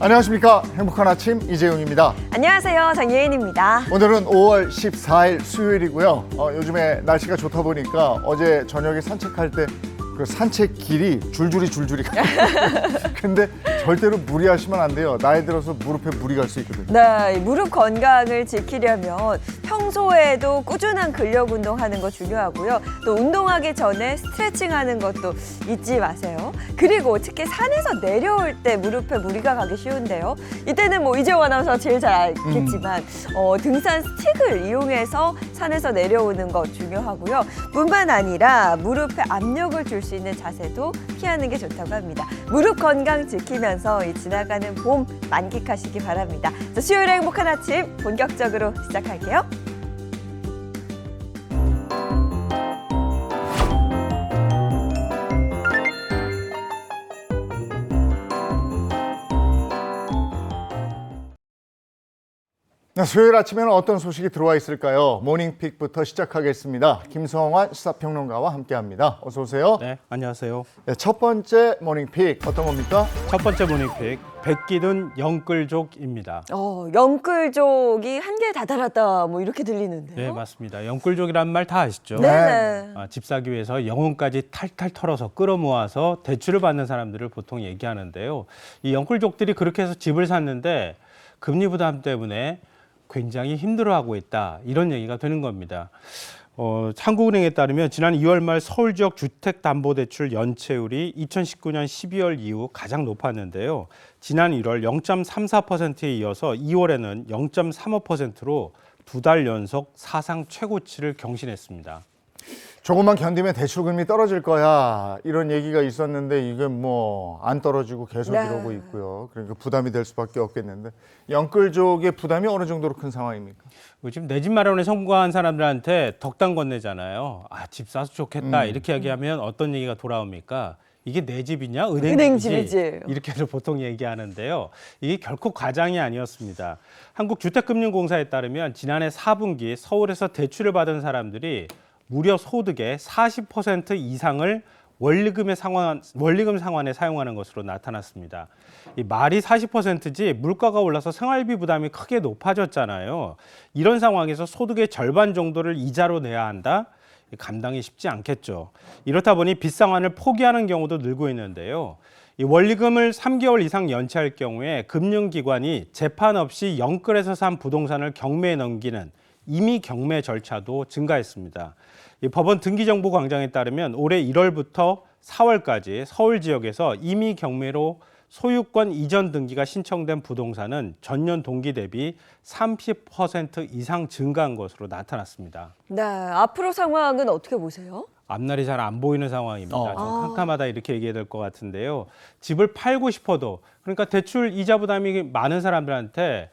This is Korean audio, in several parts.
안녕하십니까. 행복한 아침 이재용입니다. 안녕하세요. 장예인입니다. 오늘은 5월 14일 수요일이고요. 요즘에 날씨가 좋다 보니까 어제 저녁에 산책할 때 그 산책길이 줄줄이 가요. 근데 절대로 무리하시면 안 돼요. 나이 들어서 무릎에 물이 갈 수 있거든요. 네, 무릎 건강을 지키려면 평소에도 꾸준한 근력 운동하는 거 중요하고요. 또 운동하기 전에 스트레칭하는 것도 잊지 마세요. 그리고 특히 산에서 내려올 때 무릎에 무리가 가기 쉬운데요. 이때는 뭐 이재용 아나운서가 제일 잘 알겠지만 등산 스틱을 이용해서 산에서 내려오는 것 중요하고요. 뿐만 아니라 무릎에 압력을 줄 수 있는 자세도 피하는 게 좋다고 합니다. 무릎 건강 지키면서 이 지나가는 봄 만끽하시기 바랍니다. 자, 수요일에 행복한 아침 본격적으로 시작할게요. 수요일 아침에는 어떤 소식이 들어와 있을까요? 모닝픽부터 시작하겠습니다. 김성환 시사평론가와 함께합니다. 어서 오세요. 네, 안녕하세요. 네, 첫 번째 모닝픽 어떤 겁니까? 첫 번째 모닝픽, 백기둔 영끌족입니다. 영끌족이 한계에 다다랐다 뭐 이렇게 들리는데요. 네, 맞습니다. 영끌족이란 말 다 아시죠? 네. 집 사기 위해서 영혼까지 탈탈 털어서 끌어모아서 대출을 받는 사람들을 보통 얘기하는데요. 이 영끌족들이 그렇게 해서 집을 샀는데 금리 부담 때문에 굉장히 힘들어하고 있다, 이런 얘기가 되는 겁니다. 한국은행에 따르면 지난 2월 말 서울 지역 주택담보대출 연체율이 2019년 12월 이후 가장 높았는데요. 지난 1월 0.34%에 이어서 2월에는 0.35%로 두 달 연속 사상 최고치를 경신했습니다. 조금만 견디면 대출금리 떨어질 거야, 이런 얘기가 있었는데 이게 뭐 안 떨어지고 계속 이러고 있고요. 그러니까 부담이 될 수밖에 없겠는데, 영끌족의 부담이 어느 정도로 큰 상황입니까? 지금 내 집 마련에 성공한 사람들한테 덕담 건네잖아요. 집 사서 좋겠다, 이렇게 얘기하면 어떤 얘기가 돌아옵니까? 이게 내 집이냐? 은행집이지? 이렇게 해서 보통 얘기하는데요. 이게 결코 과장이 아니었습니다. 한국주택금융공사에 따르면 지난해 4분기 서울에서 대출을 받은 사람들이 무려 소득의 40% 이상을 원리금 상환에 사용하는 것으로 나타났습니다. 이 말이 40%지 물가가 올라서 생활비 부담이 크게 높아졌잖아요. 이런 상황에서 소득의 절반 정도를 이자로 내야 한다? 감당이 쉽지 않겠죠. 이렇다 보니 빚상환을 포기하는 경우도 늘고 있는데요. 이 원리금을 3개월 이상 연체할 경우에 금융기관이 재판 없이 영끌에서 산 부동산을 경매에 넘기는 임의 경매 절차도 증가했습니다. 이 법원 등기정보광장에 따르면 올해 1월부터 4월까지 서울 지역에서 임의 경매로 소유권 이전 등기가 신청된 부동산은 전년 동기 대비 30% 이상 증가한 것으로 나타났습니다. 네, 앞으로 상황은 어떻게 보세요? 앞날이 잘 안 보이는 상황입니다. 좀 캄캄하다, 이렇게 얘기해야 될 것 같은데요. 집을 팔고 싶어도, 그러니까 대출 이자 부담이 많은 사람들한테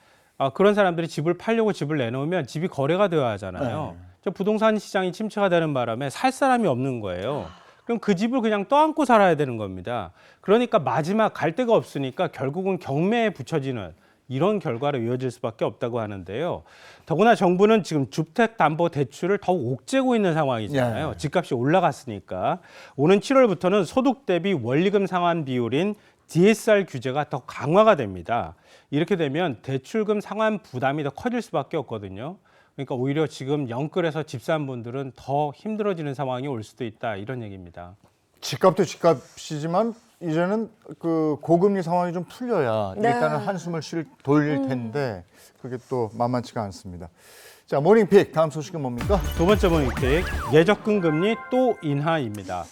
그런 사람들이 집을 팔려고 집을 내놓으면 집이 거래가 되어야 하잖아요. 부동산 시장이 침체가 되는 바람에 살 사람이 없는 거예요. 그럼 그 집을 그냥 떠안고 살아야 되는 겁니다. 그러니까 마지막 갈 데가 없으니까 결국은 경매에 붙여지는 이런 결과로 이어질 수밖에 없다고 하는데요. 더구나 정부는 지금 주택담보대출을 더욱 옥죄고 있는 상황이잖아요. 집값이 올라갔으니까. 오는 7월부터는 소득 대비 원리금 상환 비율인 DSR 규제가 더 강화가 됩니다. 이렇게 되면 대출금 상환 부담이 더 커질 수밖에 없거든요. 그러니까 오히려 지금 영끌에서 집 산 분들은 더 힘들어지는 상황이 올 수도 있다, 이런 얘기입니다. 집값도 집값이지만 이제는 그 고금리 상황이 좀 풀려야 일단은 한숨을 돌릴 텐데 그게 또 만만치가 않습니다. 자, 모닝픽 다음 소식은 뭡니까? 두 번째 모닝픽, 예적금 금리 또 인하입니다.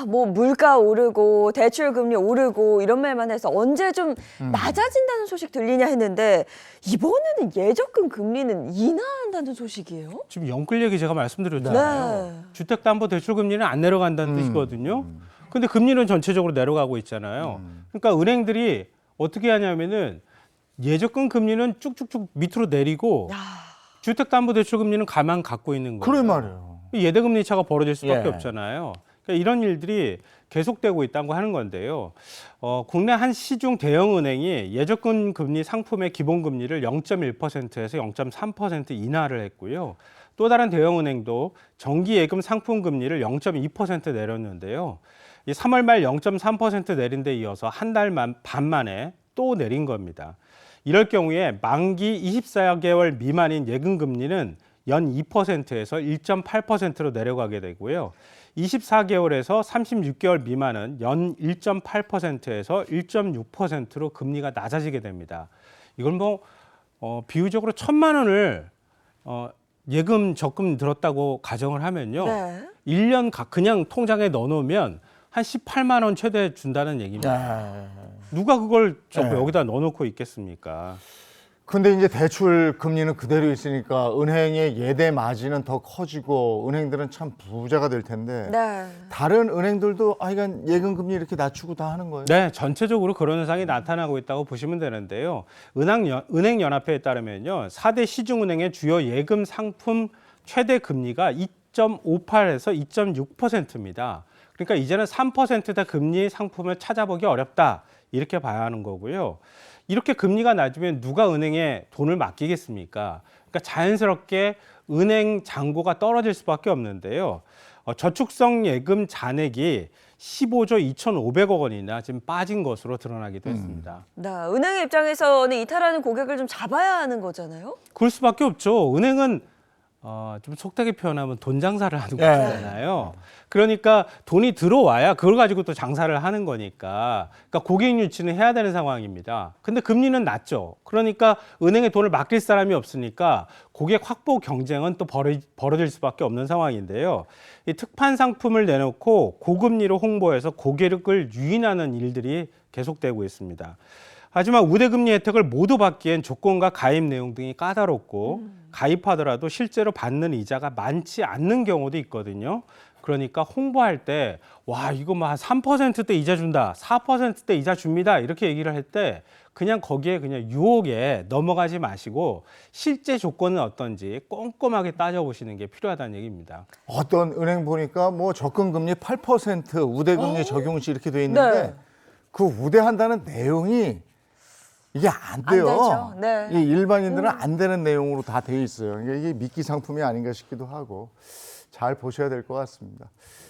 뭐 물가 오르고 대출 금리 오르고 이런 말만 해서 언제 좀 낮아진다는 소식 들리냐 했는데 이번에는 예적금 금리는 인하한다는 소식이에요? 지금 영끌 얘기 제가 말씀드렸잖아요. 주택담보대출 금리는 안 내려간다는 뜻이거든요. 근데 금리는 전체적으로 내려가고 있잖아요. 그러니까 은행들이 어떻게 하냐면은 예적금 금리는 쭉쭉쭉 밑으로 내리고 주택담보대출 금리는 가만 갖고 있는 거예요. 그래 말이에요. 예대금리 차가 벌어질 수밖에 없잖아요. 그러니까 이런 일들이 계속되고 있다고 하는 건데요. 국내 한 시중 대형은행이 예적금 금리 상품의 기본금리를 0.1%에서 0.3% 인하를 했고요. 또 다른 대형은행도 정기예금 상품 금리를 0.2% 내렸는데요. 이 3월 말 0.3% 내린 데 이어서 한 달 반 만에 또 내린 겁니다. 이럴 경우에 만기 24개월 미만인 예금금리는 연 2%에서 1.8%로 내려가게 되고요. 24개월에서 36개월 미만은 연 1.8%에서 1.6%로 금리가 낮아지게 됩니다. 이건 뭐 비유적으로 1,000만 원을 예금 적금 들었다고 가정을 하면요. 네. 1년 그냥 통장에 넣어놓으면 한 18만 원 최대 준다는 얘기입니다. 누가 그걸 네. 여기다 넣어놓고 있겠습니까? 근데 이제 대출 금리는 그대로 있으니까 은행의 예대 마진은 더 커지고 은행들은 참 부자가 될 텐데 네. 다른 은행들도 하여간 예금 금리 이렇게 낮추고 다 하는 거예요. 네, 전체적으로 그런 현상이 나타나고 있다고 보시면 되는데요. 은행연합회에 따르면요, 4대 시중은행의 주요 예금 상품 최대 금리가 2.58에서 2.6%입니다. 그러니까 이제는 3%대 금리 상품을 찾아보기 어렵다, 이렇게 봐야 하는 거고요. 이렇게 금리가 낮으면 누가 은행에 돈을 맡기겠습니까? 그러니까 자연스럽게 은행 잔고가 떨어질 수밖에 없는데요. 저축성 예금 잔액이 15조 2,500억 원이나 지금 빠진 것으로 드러나기도 했습니다. 네, 은행의 입장에서는 이탈하는 고객을 좀 잡아야 하는 거잖아요. 그럴 수밖에 없죠. 은행은 좀 속되게 표현하면 돈 장사를 하는 거잖아요. 그러니까 돈이 들어와야 그걸 가지고 또 장사를 하는 거니까. 그러니까 고객 유치는 해야 되는 상황입니다. 근데 금리는 낮죠. 그러니까 은행에 돈을 맡길 사람이 없으니까 고객 확보 경쟁은 또 벌어질 수밖에 없는 상황인데요. 이 특판 상품을 내놓고 고금리로 홍보해서 고객을 유인하는 일들이 계속되고 있습니다. 하지만 우대금리 혜택을 모두 받기엔 조건과 가입 내용 등이 까다롭고 가입하더라도 실제로 받는 이자가 많지 않는 경우도 있거든요. 그러니까 홍보할 때 와, 이거 뭐 한 3%대 이자 준다, 4%대 이자 줍니다, 이렇게 얘기를 할 때 그냥 거기에 그냥 유혹에 넘어가지 마시고 실제 조건은 어떤지 꼼꼼하게 따져보시는 게 필요하다는 얘기입니다. 어떤 은행 보니까 뭐 적금 금리 8% 우대금리 적용 시 이렇게 돼 있는데 네. 그 우대한다는 내용이 이게 안 돼요. 되죠. 네. 이게 일반인들은 안 되는 내용으로 다 돼 있어요. 그러니까 이게 미끼 상품이 아닌가 싶기도 하고 잘 보셔야 될 것 같습니다.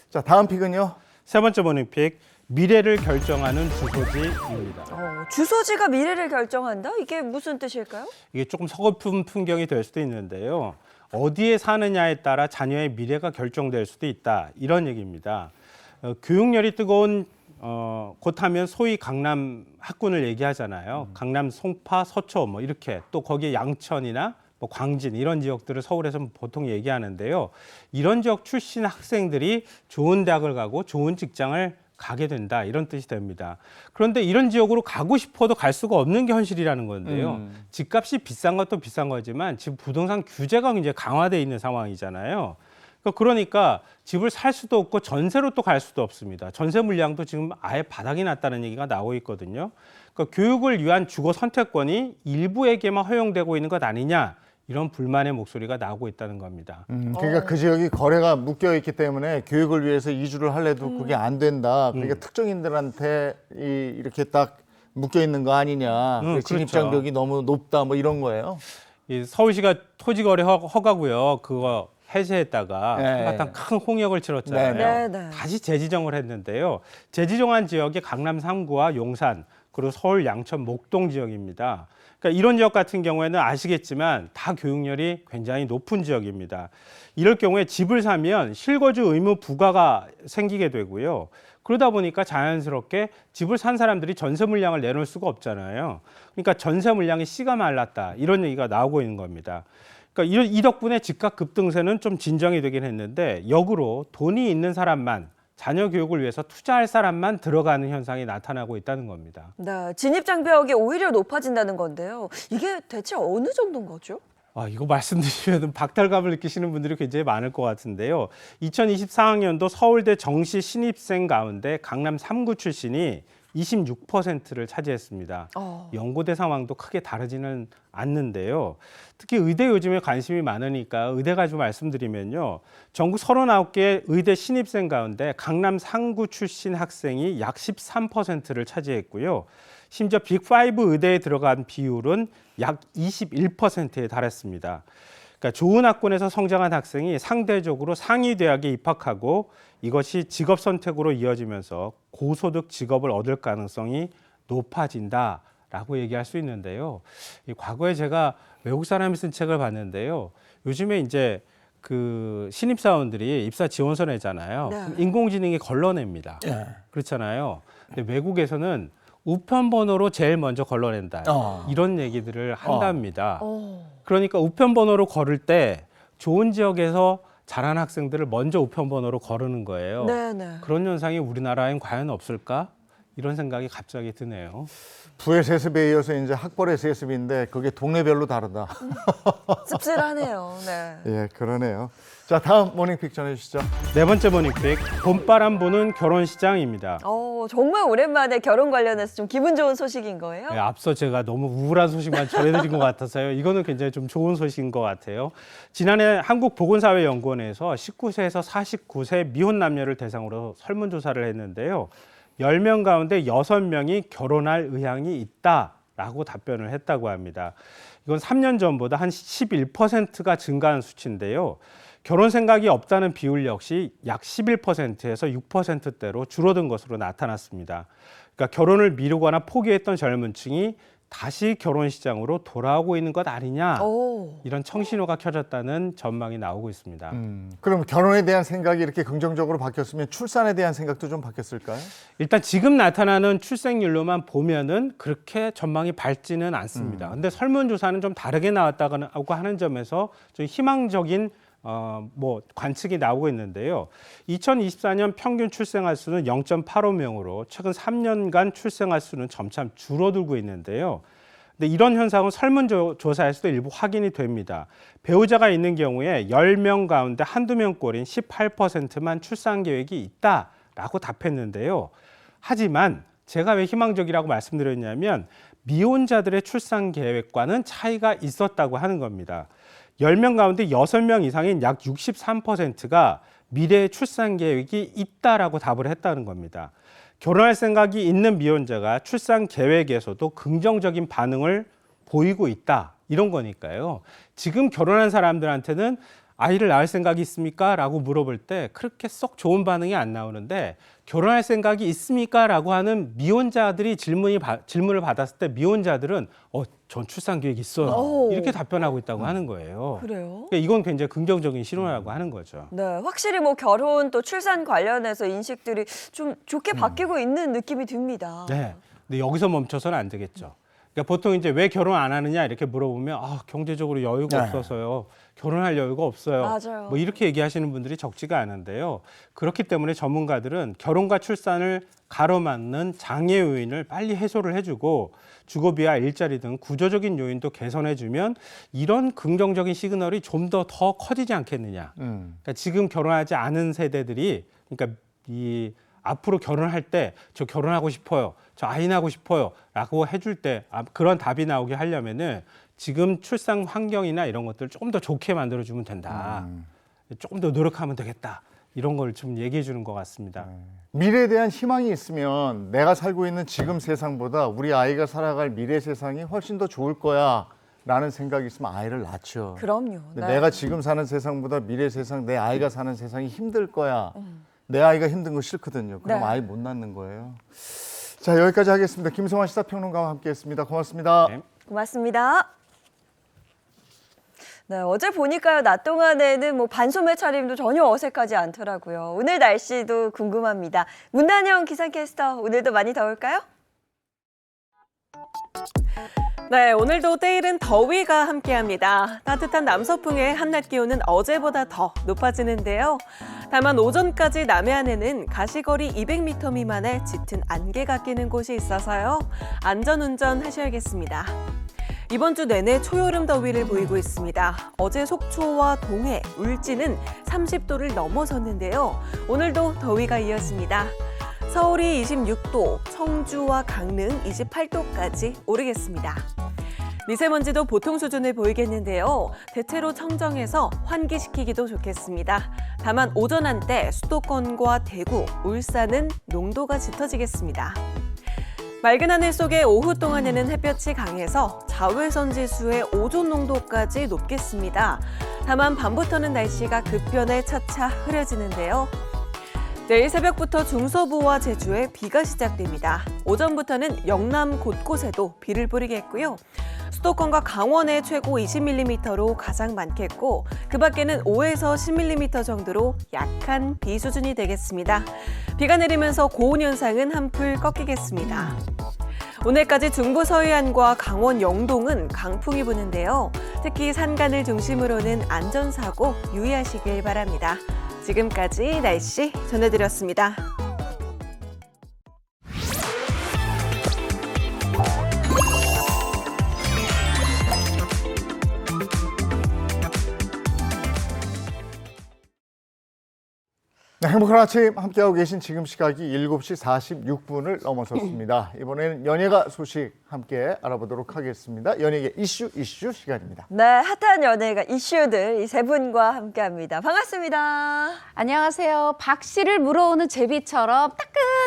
자, 다음 픽은요. 세 번째 모닝픽, 미래를 결정하는 주소지입니다. 주소지가 미래를 결정한다? 이게 무슨 뜻일까요? 이게 조금 서글픈 풍경이 될 수도 있는데요. 어디에 사느냐에 따라 자녀의 미래가 결정될 수도 있다, 이런 얘기입니다. 교육열이 뜨거운 곳 하면 소위 강남 학군을 얘기하잖아요. 강남, 송파, 서초 뭐 이렇게, 또 거기에 양천이나 뭐 광진 이런 지역들을 서울에서 보통 얘기하는데요. 이런 지역 출신 학생들이 좋은 대학을 가고 좋은 직장을 가게 된다, 이런 뜻이 됩니다. 그런데 이런 지역으로 가고 싶어도 갈 수가 없는 게 현실이라는 건데요. 집값이 비싼 것도 비싼 거지만 지금 부동산 규제가 굉장히 강화되어 있는 상황이잖아요. 그러니까 집을 살 수도 없고 전세로 또 갈 수도 없습니다. 전세 물량도 지금 아예 바닥이 났다는 얘기가 나오고 있거든요. 그러니까 교육을 위한 주거 선택권이 일부에게만 허용되고 있는 것 아니냐, 이런 불만의 목소리가 나오고 있다는 겁니다. 그러니까 그 지역이 거래가 묶여 있기 때문에 교육을 위해서 이주를 하려도 그게 안 된다. 그러니까 특정인들한테 이렇게 딱 묶여 있는 거 아니냐. 진입장벽이 너무 높다, 뭐 이런 거예요. 이 서울시가 토지거래 허가고요, 그거 해제했다가 한바탕 큰 홍역을 치렀잖아요. 네. 다시 재지정을 했는데요. 재지정한 지역이 강남 3구와 용산, 그리고 서울 양천 목동 지역입니다. 그러니까 이런 지역 같은 경우에는 아시겠지만 다 교육열이 굉장히 높은 지역입니다. 이럴 경우에 집을 사면 실거주 의무 부과가 생기게 되고요. 그러다 보니까 자연스럽게 집을 산 사람들이 전세 물량을 내놓을 수가 없잖아요. 그러니까 전세 물량이 씨가 말랐다, 이런 얘기가 나오고 있는 겁니다. 그러니까 이 덕분에 집값 급등세는 좀 진정이 되긴 했는데 역으로 돈이 있는 사람만, 자녀 교육을 위해서 투자할 사람만 들어가는 현상이 나타나고 있다는 겁니다. 네, 진입장벽이 오히려 높아진다는 건데요. 이게 대체 어느 정도인 거죠? 이거 말씀드리면 박탈감을 느끼시는 분들이 굉장히 많을 것 같은데요. 2024학년도 서울대 정시 신입생 가운데 강남 3구 출신이 26%를 차지했습니다. 연고대 상황도 크게 다르지는 않는데요. 특히 의대 요즘에 관심이 많으니까 의대 가지고 말씀드리면요. 전국 39개 의대 신입생 가운데 강남 3구 출신 학생이 약 13%를 차지했고요. 심지어 빅5 의대에 들어간 비율은 약 21%에 달했습니다. 그러니까 좋은 학군에서 성장한 학생이 상대적으로 상위 대학에 입학하고 이것이 직업 선택으로 이어지면서 고소득 직업을 얻을 가능성이 높아진다, 라고 얘기할 수 있는데요. 이 과거에 제가 외국 사람이 쓴 책을 봤는데요. 요즘에 이제 그 신입사원들이 입사 지원서 내잖아요. 네. 그럼 인공지능이 걸러냅니다. 그렇잖아요. 근데 외국에서는 우편 번호로 제일 먼저 걸러낸다. 이런 얘기들을 한답니다. 그러니까 우편 번호로 걸을 때 좋은 지역에서 자란 학생들을 먼저 우편 번호로 거르는 거예요. 네네. 그런 현상이 우리나라엔 과연 없을까? 이런 생각이 갑자기 드네요. 부의 세습에 이어서 이제 학벌의 세습인데 그게 동네별로 다르다. 씁쓸하네요. 네. 예, 그러네요. 자, 다음 모닝픽 전해주시죠. 네 번째 모닝픽, 봄바람 부는 결혼 시장입니다. 정말 오랜만에 결혼 관련해서 좀 기분 좋은 소식인 거예요? 네, 앞서 제가 너무 우울한 소식만 전해드린 것 같아서요. 이거는 굉장히 좀 좋은 소식인 것 같아요. 지난해 한국보건사회연구원에서 19세에서 49세 미혼 남녀를 대상으로 설문조사를 했는데요. 10명 가운데 6명이 결혼할 의향이 있다라고 답변을 했다고 합니다. 이건 3년 전보다 한 11%가 증가한 수치인데요. 결혼 생각이 없다는 비율 역시 약 11%에서 6%대로 줄어든 것으로 나타났습니다. 그러니까 결혼을 미루거나 포기했던 젊은 층이 다시 결혼 시장으로 돌아오고 있는 것 아니냐, 이런 청신호가 켜졌다는 전망이 나오고 있습니다. 그럼 결혼에 대한 생각이 이렇게 긍정적으로 바뀌었으면 출산에 대한 생각도 좀 바뀌었을까요? 일단 지금 나타나는 출생률로만 보면은 그렇게 전망이 밝지는 않습니다. 근데 설문조사는 좀 다르게 나왔다고 하는 점에서 좀 희망적인 관측이 나오고 있는데요. 2024년 평균 출생아 수는 0.85명으로 최근 3년간 출생아 수는 점차 줄어들고 있는데요. 근데 이런 현상은 설문조사에서도 일부 확인이 됩니다. 배우자가 있는 경우에 10명 가운데 한두 명꼴인 18%만 출산 계획이 있다라고 답했는데요. 하지만 제가 왜 희망적이라고 말씀드렸냐면 미혼자들의 출산 계획과는 차이가 있었다고 하는 겁니다. 10명 가운데 6명 이상인 약 63%가 미래의 출산 계획이 있다라고 답을 했다는 겁니다. 결혼할 생각이 있는 미혼자가 출산 계획에서도 긍정적인 반응을 보이고 있다. 이런 거니까요. 지금 결혼한 사람들한테는 아이를 낳을 생각이 있습니까? 라고 물어볼 때 그렇게 썩 좋은 반응이 안 나오는데 결혼할 생각이 있습니까? 라고 하는 미혼자들이 질문을 받았을 때 미혼자들은 전 출산 계획 있어요. 이렇게 답변하고 있다고 하는 거예요. 그래요? 그러니까 이건 굉장히 긍정적인 신호라고 하는 거죠. 네, 확실히 뭐 결혼 또 출산 관련해서 인식들이 좀 좋게 바뀌고 있는 느낌이 듭니다. 네. 근데 여기서 멈춰서는 안 되겠죠. 그러니까 보통 이제 왜 결혼 안 하느냐 이렇게 물어보면 경제적으로 여유가 없어서요. 결혼할 여유가 없어요. 맞아요. 뭐 이렇게 얘기하시는 분들이 적지가 않은데요. 그렇기 때문에 전문가들은 결혼과 출산을 가로막는 장애 요인을 빨리 해소를 해주고 주거비와 일자리 등 구조적인 요인도 개선해주면 이런 긍정적인 시그널이 좀 더 커지지 않겠느냐. 그러니까 지금 결혼하지 않은 세대들이 그러니까 이 앞으로 결혼할 때 저 결혼하고 싶어요. 저 아이 낳고 싶어요. 라고 해줄 때 그런 답이 나오게 하려면은 지금 출산 환경이나 이런 것들을 조금 더 좋게 만들어주면 된다. 조금 더 노력하면 되겠다. 이런 걸 좀 얘기해 주는 것 같습니다. 미래에 대한 희망이 있으면 내가 살고 있는 지금 세상보다 우리 아이가 살아갈 미래 세상이 훨씬 더 좋을 거야 라는 생각이 있으면 아이를 낳죠. 그럼요. 근데 내가 지금 사는 세상보다 미래 세상, 내 아이가 사는 세상이 힘들 거야. 내 아이가 힘든 거 싫거든요. 그럼 네. 아이 못 낳는 거예요. 자, 여기까지 하겠습니다. 김성환 시사평론가와 함께했습니다. 고맙습니다. 네. 고맙습니다. 네, 어제 보니까요, 낮 동안에는 뭐 반소매 차림도 전혀 어색하지 않더라고요. 오늘 날씨도 궁금합니다. 문단영 기상캐스터, 오늘도 많이 더울까요? 네, 오늘도 때이른 더위가 함께합니다. 따뜻한 남서풍의 한낮 기온은 어제보다 더 높아지는데요. 다만 오전까지 남해안에는 가시거리 200m 미만의 짙은 안개가 끼는 곳이 있어서요. 안전운전 하셔야겠습니다. 이번 주 내내 초여름 더위를 보이고 있습니다. 어제 속초와 동해, 울진은 30도를 넘어섰는데요. 오늘도 더위가 이어집니다. 서울이 26도, 청주와 강릉 28도까지 오르겠습니다. 미세먼지도 보통 수준을 보이겠는데요. 대체로 청정해서 환기시키기도 좋겠습니다. 다만 오전 한때 수도권과 대구, 울산은 농도가 짙어지겠습니다. 맑은 하늘 속에 오후 동안에는 햇볕이 강해서 자외선 지수의 오존 농도까지 높겠습니다. 다만 밤부터는 날씨가 급변해 차차 흐려지는데요. 내일 새벽부터 중서부와 제주에 비가 시작됩니다. 오전부터는 영남 곳곳에도 비를 뿌리겠고요. 수도권과 강원에 최고 20mm로 가장 많겠고 그 밖에는 5에서 10mm 정도로 약한 비 수준이 되겠습니다. 비가 내리면서 고온 현상은 한풀 꺾이겠습니다. 오늘까지 중부 서해안과 강원 영동은 강풍이 부는데요. 특히 산간을 중심으로는 안전사고 유의하시길 바랍니다. 지금까지 날씨 전해드렸습니다. 네, 행복한 아침 함께하고 계신 지금 시각이 7시 46분을 넘어섰습니다. 이번에는 연예가 소식 함께 알아보도록 하겠습니다. 연예계 이슈 시간입니다. 네, 핫한 연예가 이슈들 이 세 분과 함께합니다. 반갑습니다. 안녕하세요. 박 씨를 물어오는 제비처럼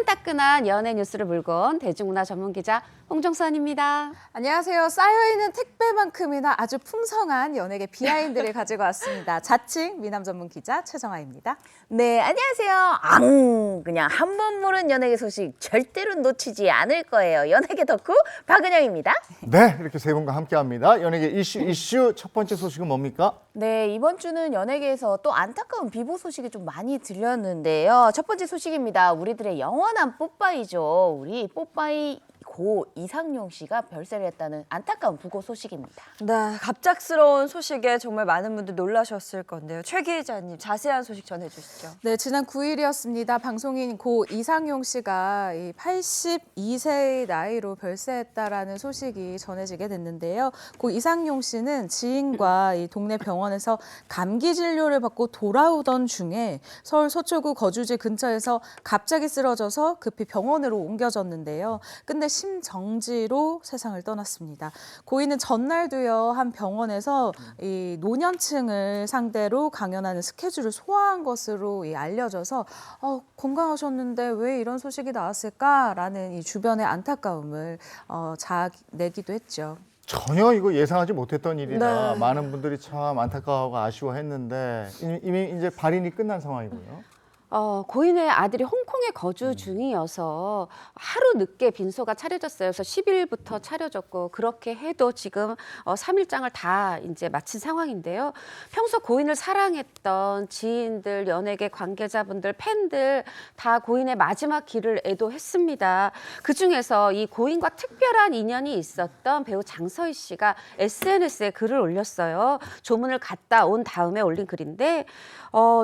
따끈따끈한 연예 뉴스를 물고 온 대중문화 전문기자 홍정선입니다. 안녕하세요. 쌓여있는 택배만큼이나 아주 풍성한 연예계 비하인드를 가지고 왔습니다. 자칭 미남 전문 기자 최정아입니다. 네, 안녕하세요. 그냥 한 번 모른 연예계 소식 절대로 놓치지 않을 거예요. 연예계 덕후 박은영입니다. 네, 이렇게 세 분과 함께합니다. 연예계 이슈 첫 번째 소식은 뭡니까? 네, 이번 주는 연예계에서 또 안타까운 비보 소식이 좀 많이 들렸는데요. 첫 번째 소식입니다. 우리들의 영원한 뽀빠이죠. 우리 뽀빠이 고 이상용 씨가 별세를 했다는 안타까운 부고 소식입니다. 네, 갑작스러운 소식에 정말 많은 분들 놀라셨을 건데요. 최 기자님, 자세한 소식 전해주시죠. 네, 지난 9일이었습니다. 방송인 고 이상용 씨가 82세의 나이로 별세했다라는 소식이 전해지게 됐는데요. 고 이상용 씨는 지인과 이 동네 병원에서 감기 진료를 받고 돌아오던 중에 서울 서초구 거주지 근처에서 갑자기 쓰러져서 급히 병원으로 옮겨졌는데요. 근데 심정지로 세상을 떠났습니다. 고인은 전날도요 한 병원에서 이 노년층을 상대로 강연하는 스케줄을 소화한 것으로 알려져서 건강하셨는데 왜 이런 소식이 나왔을까라는 이 주변의 안타까움을 자아내기도 했죠. 전혀 이거 예상하지 못했던 일이라 네. 많은 분들이 참 안타까워하고 아쉬워했는데 이미 이제 발인이 끝난 상황이고요. 고인의 아들이 홍콩에 거주 중이어서 하루 늦게 빈소가 차려졌어요. 그래서 10일부터 차려졌고 그렇게 해도 지금 3일장을 다 이제 마친 상황인데요. 평소 고인을 사랑했던 지인들, 연예계 관계자분들, 팬들 다 고인의 마지막 길을 애도했습니다. 그중에서 이 고인과 특별한 인연이 있었던 배우 장서희 씨가 SNS에 글을 올렸어요. 조문을 갔다 온 다음에 올린 글인데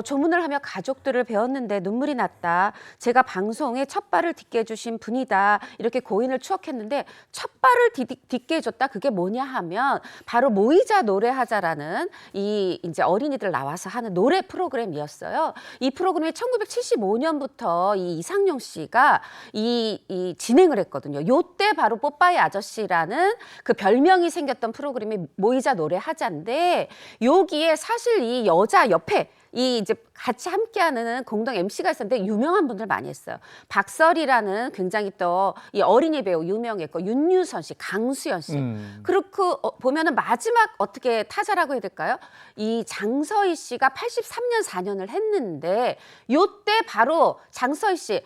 조문을 하며 가족들을 배웠는데 눈물이 났다. 제가 방송에 첫 발을 딛게 해주신 분이다. 이렇게 고인을 추억했는데 첫 발을 딛게 해줬다. 그게 뭐냐 하면 바로 모이자 노래하자라는 이 이제 어린이들 나와서 하는 노래 프로그램이었어요. 이 프로그램이 1975년부터 이 이상용 씨가 이 진행을 했거든요. 요때 바로 뽀빠이 아저씨라는 그 별명이 생겼던 프로그램이 모이자 노래하자인데 여기에 사실 이 여자 옆에 이 이제 같이 함께하는 공동 MC가 있었는데 유명한 분들 많이 했어요. 박설이라는 굉장히 또 이 어린이 배우 유명했고 윤유선 씨, 강수연 씨. 그렇고 보면은 마지막 어떻게 타자라고 해야 될까요? 이 장서희 씨가 83년 4년을 했는데 요때 바로 장서희 씨,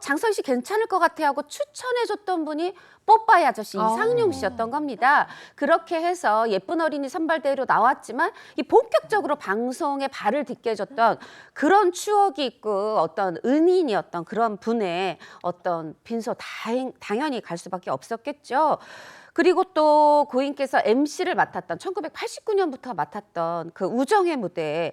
장서희 씨 괜찮을 것 같아 하고 추천해줬던 분이 뽀빠이 아저씨 이상용 씨였던 겁니다. 그렇게 해서 예쁜 어린이 선발대회로 나왔지만 이 본격적으로 방송에 발을 딛게 해줬던 그런 추억이 있고 어떤 은인이었던 그런 분의 어떤 빈소 당연히 갈 수밖에 없었겠죠. 그리고 또 고인께서 MC를 맡았던 1989년부터 맡았던 그 우정의 무대에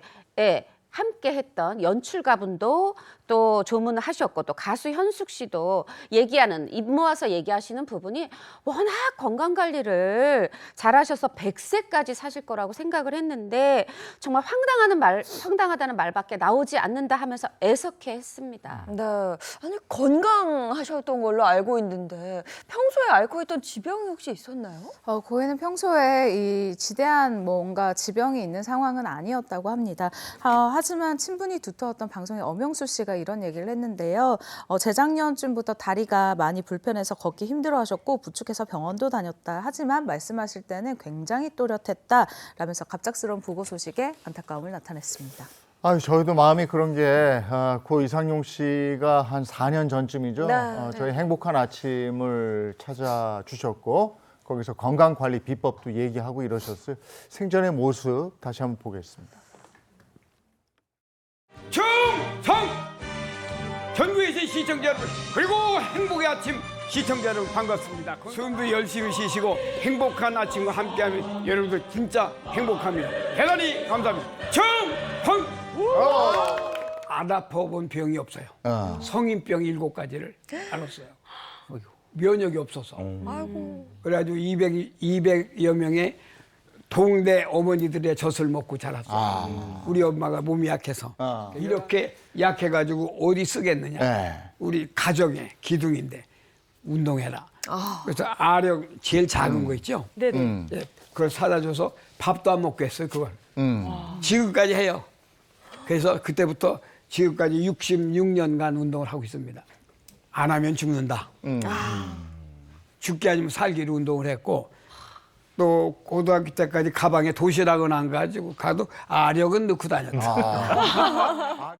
함께 했던 연출가분도 또 조문을 하셨고 또 가수 현숙 씨도 입 모아서 얘기하시는 부분이 워낙 건강관리를 잘하셔서 100세까지 사실 거라고 생각을 했는데 정말 황당하다는 말밖에 나오지 않는다 하면서 애석해 했습니다. 네, 아니 건강하셨던 걸로 알고 있는데 평소에 앓고 있던 지병이 혹시 있었나요? 고인은 평소에 이 지대한 뭔가 지병이 있는 상황은 아니었다고 합니다. 하지만 친분이 두터웠던 방송의 엄영수 씨가 이런 얘기를 했는데요. 재작년쯤부터 다리가 많이 불편해서 걷기 힘들어하셨고 부축해서 병원도 다녔다. 하지만 말씀하실 때는 굉장히 또렷했다라면서 갑작스러운 부고 소식에 안타까움을 나타냈습니다. 아유, 저희도 마음이 그런 게 고 이상용 씨가 한 4년 전쯤이죠. 네. 저희 행복한 아침을 찾아주셨고 거기서 건강관리 비법도 얘기하고 이러셨어요. 생전의 모습 다시 한번 보겠습니다. 충성! 전국에 계신 시청자 여러분 그리고 행복의 아침 시청자 여러분 반갑습니다. 숨도 열심히 쉬시고 행복한 아침과 함께하면 여러분들 진짜 행복합니다. 대단히 감사합니다. 충성! 안 아파본 병이 없어요. 성인병 7가지를 알았어요. 면역이 없어서. 아이고. 그래가지고 200여 명의 동네 어머니들의 젖을 먹고 자랐어요. 우리 엄마가 몸이 약해서. 이렇게 약해가지고 어디 쓰겠느냐. 네. 우리 가정의 기둥인데 운동해라. 그래서 아령 제일 작은 거 있죠. 네네. 예, 그걸 사다 줘서 밥도 안 먹고 했어요. 그걸. 지금까지 해요. 그래서 그때부터 지금까지 66년간 운동을 하고 있습니다. 안 하면 죽는다. 죽기 아니면 살기로 운동을 했고 또 고등학교 때까지 가방에 도시락은 안 가지고 가도 아력은 넣고 다녔다.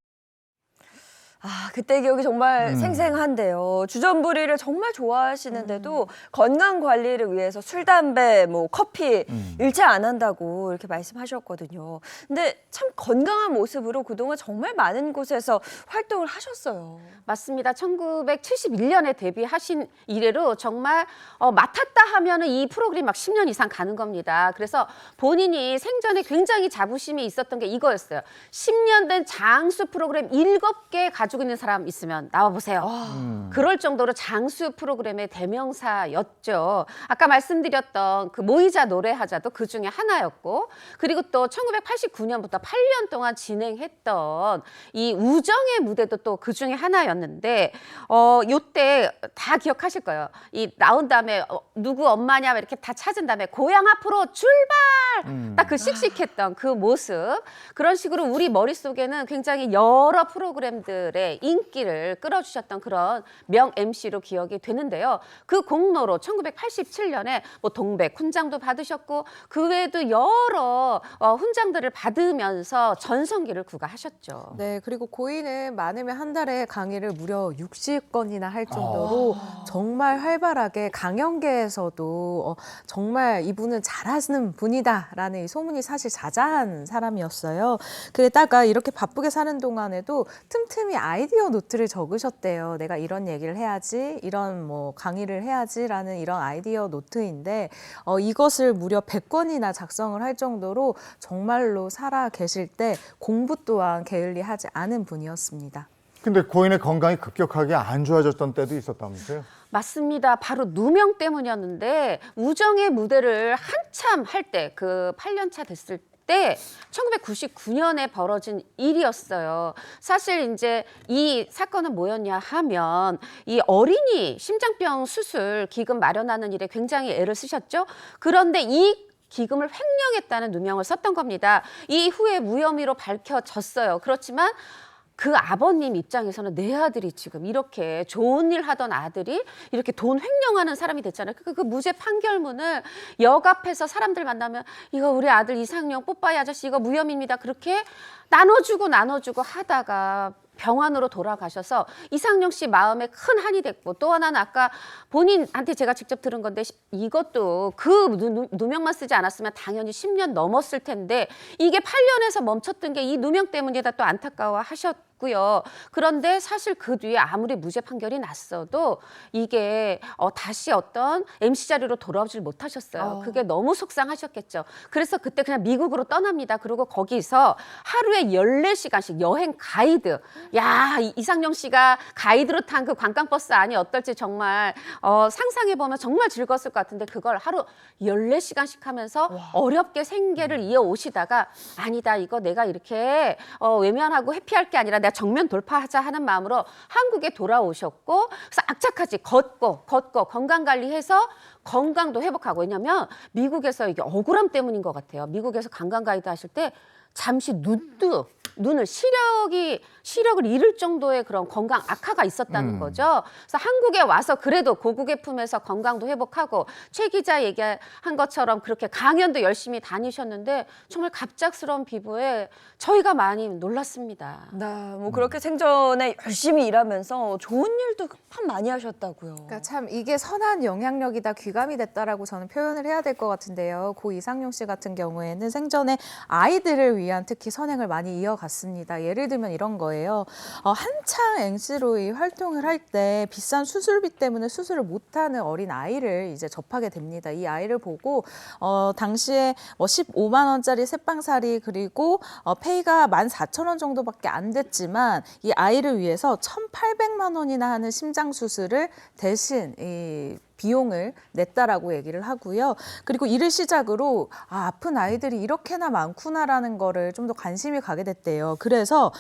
그때 기억이 정말 생생한데요. 주전부리를 정말 좋아하시는데도 건강 관리를 위해서 술, 담배, 뭐 커피 일체 안 한다고 이렇게 말씀하셨거든요. 근데 참 건강한 모습으로 그동안 정말 많은 곳에서 활동을 하셨어요. 맞습니다. 1971년에 데뷔하신 이래로 정말 맡았다 하면은 이 프로그램 막 10년 이상 가는 겁니다. 그래서 본인이 생전에 굉장히 자부심이 있었던 게 이거였어요. 10년 된 장수 프로그램 7개 가지고 있는 사람 있으면 나와보세요. 그럴 정도로 장수 프로그램의 대명사였죠. 아까 말씀드렸던 그 모이자 노래하자도 그 중에 하나였고, 그리고 또 1989년부터 8년 동안 진행했던 이 우정의 무대도 또 그 중에 하나였는데, 요때 다 기억하실 거예요. 이 나온 다음에 누구 엄마냐 이렇게 다 찾은 다음에 고향 앞으로 출발! 딱 그 씩씩했던 그 모습. 그런 식으로 우리 머릿속에는 굉장히 여러 프로그램들의 인기를 끌어주셨던 그런 명 MC로 기억이 되는데요. 그 공로로 1987년에 뭐 동백 훈장도 받으셨고 그 외에도 여러 훈장들을 받으면서 전성기를 구가하셨죠. 네, 그리고 고인은 많으면 한 달에 강의를 무려 60건이나 할 정도로 정말 활발하게 강연계에서도 정말 이분은 잘하시는 분이다라는 이 소문이 사실 자자한 사람이었어요. 그러다가 이렇게 바쁘게 사는 동안에도 틈틈이 아이디어 노트를 적으셨대요. 내가 이런 얘기를 해야지, 이런 뭐 강의를 해야지라는 이런 아이디어 노트인데 이것을 무려 100건이나 작성을 할 정도로 정말로 살아 계실 때 공부 또한 게을리하지 않은 분이었습니다. 근데 고인의 건강이 급격하게 안 좋아졌던 때도 있었다면서요? 맞습니다. 바로 누명 때문이었는데 우정의 무대를 한참 할 때 그 8년차 됐을 때 1999년에 벌어진 일이었어요. 사실 이제 이 사건은 뭐였냐 하면 이 어린이 심장병 수술 기금 마련하는 일에 굉장히 애를 쓰셨죠. 그런데 이 기금을 횡령했다는 누명을 썼던 겁니다. 이후에 무혐의로 밝혀졌어요. 그렇지만 그 아버님 입장에서는 내 아들이 지금 이렇게 좋은 일 하던 아들이 이렇게 돈 횡령하는 사람이 됐잖아요. 그 무죄 판결문을 역 앞에서 사람들 만나면 이거 우리 아들 이상용 뽀빠이 아저씨 이거 무혐의입니다. 그렇게 나눠주고 하다가 병원으로 돌아가셔서 이상용 씨 마음에 큰 한이 됐고, 또 하나는 아까 본인한테 제가 직접 들은 건데 이것도 그 누명만 쓰지 않았으면 당연히 10년 넘었을 텐데 이게 8년에서 멈췄던 게 이 누명 때문이다 또 안타까워 하셨고요. 그런데 사실 그 뒤에 아무리 무죄 판결이 났어도 이게 다시 어떤 MC 자리로 돌아오질 못하셨어요. 그게 너무 속상하셨겠죠. 그래서 그때 그냥 미국으로 떠납니다. 그리고 거기서 하루에 14시간씩 여행 가이드, 야, 이상용 씨가 가이드로 탄 그 관광버스 안이 어떨지 정말 상상해보면 정말 즐거웠을 것 같은데 그걸 하루 14시간씩 하면서 어렵게 생계를 이어오시다가 아니다, 이거 내가 이렇게 외면하고 회피할 게 아니라 내가 정면 돌파하자 하는 마음으로 한국에 돌아오셨고, 그래서 악착같이 걷고 건강관리해서 건강도 회복하고. 왜냐면 미국에서 이게 억울함 때문인 것 같아요. 미국에서 관광 가이드 하실 때 잠시 눈도 눈을 시력을 잃을 정도의 그런 건강 악화가 있었다는 거죠. 그래서 한국에 와서 그래도 고국의 품에서 건강도 회복하고 최 기자 얘기한 것처럼 그렇게 강연도 열심히 다니셨는데 정말 갑작스러운 피부에 저희가 많이 놀랐습니다. 네, 뭐 그렇게 생전에 열심히 일하면서 좋은 일도 참 많이 하셨다고요. 그러니까 참 이게 선한 영향력이다, 귀감이 됐다라고 저는 표현을 해야 될 것 같은데요. 고 이상용 씨 같은 경우에는 생전에 아이들을 위한 특히 선행을 많이 이어갔습니다. 예를 들면 이런 거예요. 한창 MC로 이 활동을 할 때 비싼 수술비 때문에 수술을 못하는 어린 아이를 이제 접하게 됩니다. 이 아이를 보고 당시에 15만 원짜리 새빵살이 그리고 페이가 14,000원 정도밖에 안 됐지만 이 아이를 위해서 1,800만 원이나 하는 심장 수술을 대신 이 비용을 냈다라고 얘기를 하고요. 그리고 이를 시작으로 아픈 아이들이 이렇게나 많구나라는 거를 좀 더 관심이 가게 됐대요. 그래서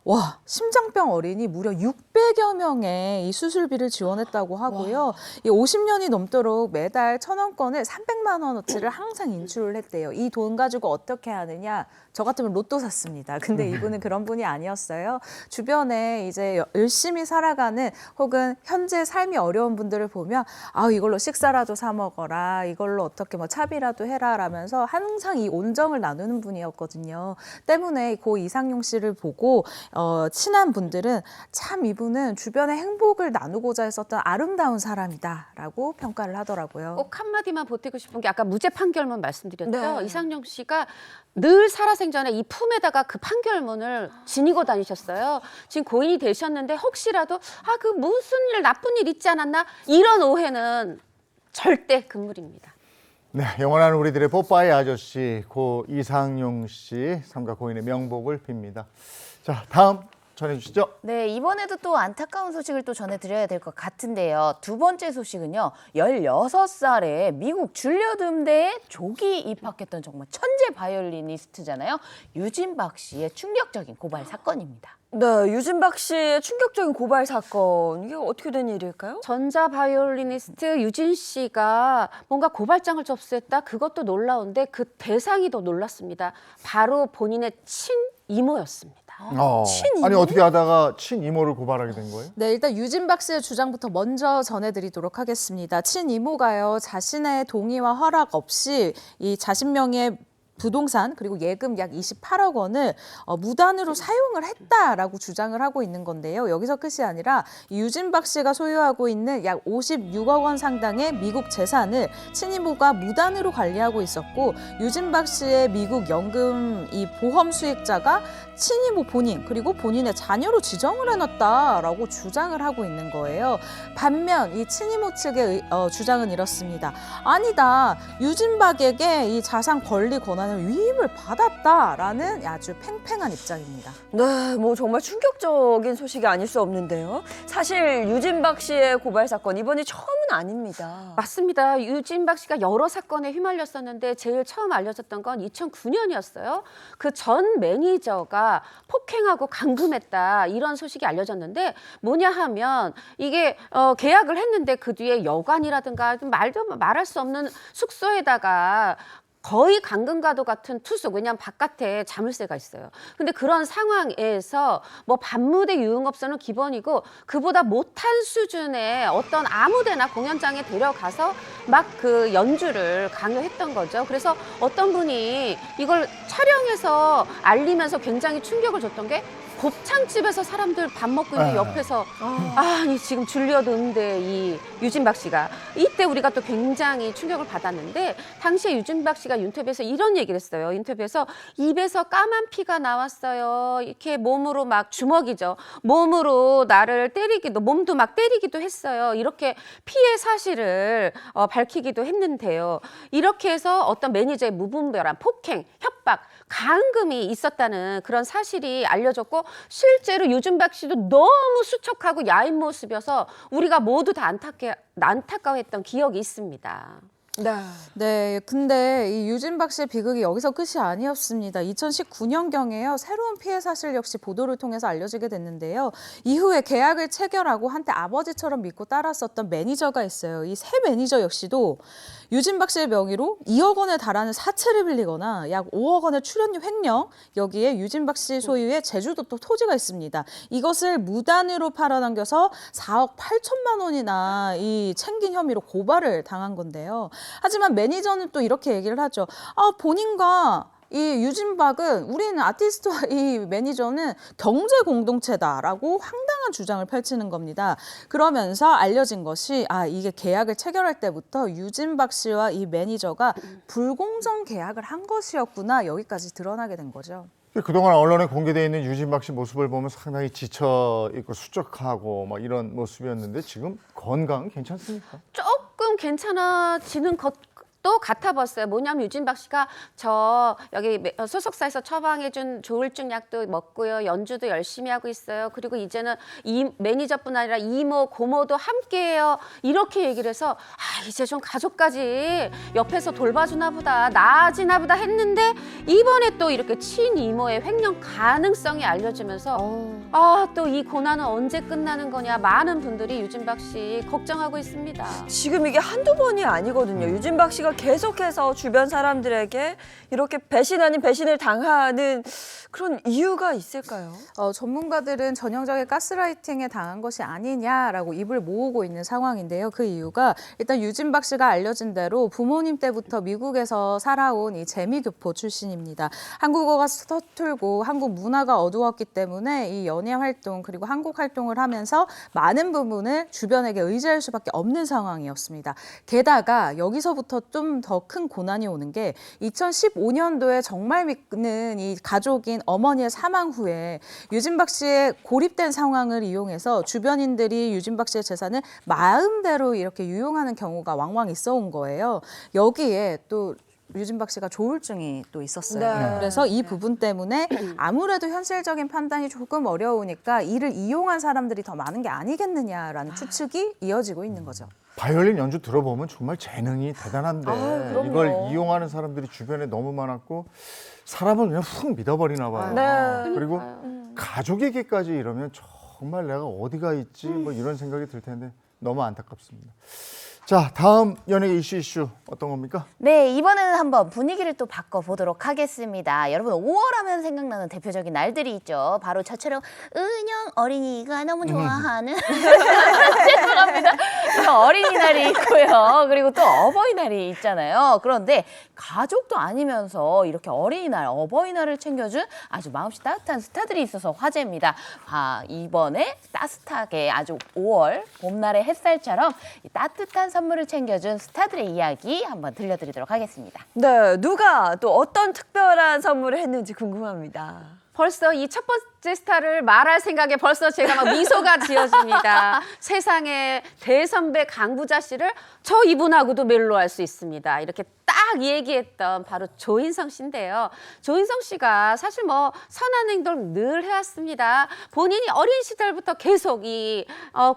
와, 심장병 어린이 무려 600여 명의 이 수술비를 지원했다고 하고요. 이 50년이 넘도록 매달 1,000원권을 300만 원어치를 항상 인출을 했대요. 이 돈 가지고 어떻게 하느냐? 저 같으면 로또 샀습니다. 근데 이분은 그런 분이 아니었어요. 주변에 이제 열심히 살아가는 혹은 현재 삶이 어려운 분들을 보면 이걸로 식사라도 사 먹어라. 이걸로 어떻게 뭐 차비라도 해라 라면서 항상 이 온정을 나누는 분이었거든요. 때문에 고 이상용 씨를 보고 친한 분들은 참 이분은 주변의 행복을 나누고자 했었던 아름다운 사람이다라고 평가를 하더라고요. 꼭 한마디만 보태고 싶은 게 아까 무죄 판결문 말씀드렸죠. 네. 이상용 씨가 늘 살아생전에 이 품에다가 그 판결문을 지니고 다니셨어요. 지금 고인이 되셨는데 혹시라도 그 무슨 일 나쁜 일 있지 않았나 이런 오해는 절대 금물입니다. 네, 영원한 우리들의 뽀빠이 아저씨 고 이상용 씨 삼가 고인의 명복을 빕니다. 자, 다음 전해주시죠. 네, 이번에도 또 안타까운 소식을 또 전해드려야 될 것 같은데요. 두 번째 소식은요. 16살에 미국 줄리어드 음대에 조기 입학했던 정말 천재 바이올리니스트잖아요. 유진박 씨의 충격적인 고발 사건입니다. 네, 유진박 씨의 충격적인 고발 사건. 이게 어떻게 된 일일까요? 전자 바이올리니스트 유진 씨가 뭔가 고발장을 접수했다. 그것도 놀라운데 그 대상이 더 놀랐습니다. 바로 본인의 친이모였습니다. 친이모? 아니 어떻게 하다가 친이모를 고발하게 된 거예요? 네, 일단 유진박 씨의 주장부터 먼저 전해드리도록 하겠습니다. 친이모가요, 자신의 동의와 허락 없이 이 자신 명의 부동산 그리고 예금 약 28억 원을 무단으로 사용을 했다라고 주장을 하고 있는 건데요. 여기서 끝이 아니라 유진박 씨가 소유하고 있는 약 56억 원 상당의 미국 재산을 친이모가 무단으로 관리하고 있었고 유진박 씨의 미국 연금 이 보험 수익자가 친이모 본인 그리고 본인의 자녀로 지정을 해놨다라고 주장을 하고 있는 거예요. 반면 이 친이모 측의 주장은 이렇습니다. 아니다. 유진박에게 이 자산 권리 권한을 위임을 받았다라는 아주 팽팽한 입장입니다. 네, 뭐 정말 충격적인 소식이 아닐 수 없는데요. 사실 유진박 씨의 고발 사건 이번이 처음은 아닙니다. 맞습니다. 유진박 씨가 여러 사건에 휘말렸었는데 제일 처음 알려졌던 건 2009년이었어요. 그 전 매니저가 폭행하고 감금했다 이런 소식이 알려졌는데 뭐냐 하면 이게 계약을 했는데 그 뒤에 여관이라든가 말할 수 없는 숙소에다가 거의 감금과도 같은 투숙, 왜냐하면 바깥에 자물쇠가 있어요. 근데 그런 상황에서 뭐 밤무대 유흥업소는 기본이고 그보다 못한 수준의 어떤 아무데나 공연장에 데려가서 막 그 연주를 강요했던 거죠. 그래서 어떤 분이 이걸 촬영해서 알리면서 굉장히 충격을 줬던 게 곱창집에서 사람들 밥 먹고 있는 옆에서 아니 지금 줄리어드 음대 이 유진박 씨가 이때 우리가 또 굉장히 충격을 받았는데 당시에 유진박 씨가 인터뷰에서 이런 얘기를 했어요. 인터뷰에서 입에서 까만 피가 나왔어요. 이렇게 몸으로 막 주먹이죠. 몸으로 나를 때리기도 몸도 막 때리기도 했어요. 이렇게 피해 사실을 밝히기도 했는데요. 이렇게 해서 어떤 매니저의 무분별한 폭행, 협박, 감금이 있었다는 그런 사실이 알려졌고 실제로 유진박 씨도 너무 수척하고 야인 모습이어서 우리가 모두 다 안타까워했던 기억이 있습니다. 네, 근데 이 유진박 씨의 비극이 여기서 끝이 아니었습니다. 2019년경에요. 새로운 피해 사실 역시 보도를 통해서 알려지게 됐는데요. 이후에 계약을 체결하고 한때 아버지처럼 믿고 따랐었던 매니저가 있어요. 이 새 매니저 역시도 유진박 씨의 명의로 2억 원에 달하는 사채를 빌리거나 약 5억 원의 출연료 횡령, 여기에 유진박 씨 소유의 제주도 또 토지가 있습니다. 이것을 무단으로 팔아넘겨서 4억 8천만 원이나 이 챙긴 혐의로 고발을 당한 건데요. 하지만 매니저는 또 이렇게 얘기를 하죠. 본인과 이 유진박은 우리는 아티스트와 이 매니저는 경제 공동체다라고 황당한 주장을 펼치는 겁니다. 그러면서 알려진 것이 이게 계약을 체결할 때부터 유진박 씨와 이 매니저가 불공정 계약을 한 것이었구나, 여기까지 드러나게 된 거죠. 그동안 언론에 공개되어 있는 유진박 씨 모습을 보면 상당히 지쳐 있고 수척하고 막 이런 모습이었는데 지금 건강은 괜찮습니까? 조금 괜찮아지는 것도 같아봤어요. 뭐냐면 유진박 씨가 저 여기 소속사에서 처방해준 조울증 약도 먹고요. 연주도 열심히 하고 있어요. 그리고 이제는 이 매니저뿐 아니라 이모, 고모도 함께해요. 이렇게 얘기를 해서 이제 좀 가족까지 옆에서 돌봐주나 보다, 나아지나 보다 했는데 이번에 또 이렇게 친이모의 횡령 가능성이 알려지면서 또 이 고난은 언제 끝나는 거냐, 많은 분들이 유진박 씨 걱정하고 있습니다. 지금 이게 한두 번이 아니거든요. 유진박 씨가 계속해서 주변 사람들에게 이렇게 배신 아닌 배신을 당하는 그런 이유가 있을까요? 전문가들은 전형적인 가스라이팅에 당한 것이 아니냐라고 입을 모으고 있는 상황인데요. 그 이유가 일단 유진박 씨가 알려진 대로 부모님 때부터 미국에서 살아온 이 재미교포 출신입니다. 한국어가 서툴고 한국 문화가 어두웠기 때문에 이 연예 활동 그리고 한국 활동을 하면서 많은 부분을 주변에게 의지할 수밖에 없는 상황이었습니다. 게다가 여기서부터 좀 더 큰 고난이 오는 게 2015년도에 정말 믿는 이 가족인 어머니의 사망 후에 유진박 씨의 고립된 상황을 이용해서 주변인들이 유진박 씨의 재산을 마음대로 이렇게 유용하는 경우가 왕왕 있어 온 거예요. 여기에 또 유진박 씨가 조울증이 또 있었어요. 네. 그래서 이 부분 때문에 아무래도 현실적인 판단이 조금 어려우니까 이를 이용한 사람들이 더 많은 게 아니겠느냐라는 추측이 이어지고 있는 거죠. 바이올린 연주 들어보면 정말 재능이 대단한데 그럼요. 이걸 이용하는 사람들이 주변에 너무 많았고 사람을 그냥 훅 믿어버리나 봐요. 네. 그리고 가족에게까지 이러면 정말 내가 어디가 있지 뭐 이런 생각이 들 텐데 너무 안타깝습니다. 자, 다음 연예계 이슈 어떤 겁니까? 네, 이번에는 한번 분위기를 또 바꿔보도록 하겠습니다. 여러분, 5월 하면 생각나는 대표적인 날들이 있죠. 바로 저처럼 은영 어린이가 너무 좋아하는 죄송합니다. 어린이날이 있고요. 그리고 또 어버이날이 있잖아요. 그런데 가족도 아니면서 이렇게 어린이날, 어버이날을 챙겨준 아주 마음씨 따뜻한 스타들이 있어서 화제입니다. 이번에 따뜻하게 아주 5월 봄날의 햇살처럼 이 따뜻한 선물을 챙겨준 스타들의 이야기 한번 들려드리도록 하겠습니다. 네, 누가 또 어떤 특별한 선물을 했는지 궁금합니다. 벌써 이 첫 번째 스타를 말할 생각에 벌써 제가 막 미소가 지어집니다. 세상에 대선배 강부자 씨를 저 이분하고도 멜로할 수 있습니다. 이렇게 딱 얘기했던 바로 조인성 씨인데요. 조인성 씨가 사실 뭐 선한 행동 늘 해왔습니다. 본인이 어린 시절부터 계속 이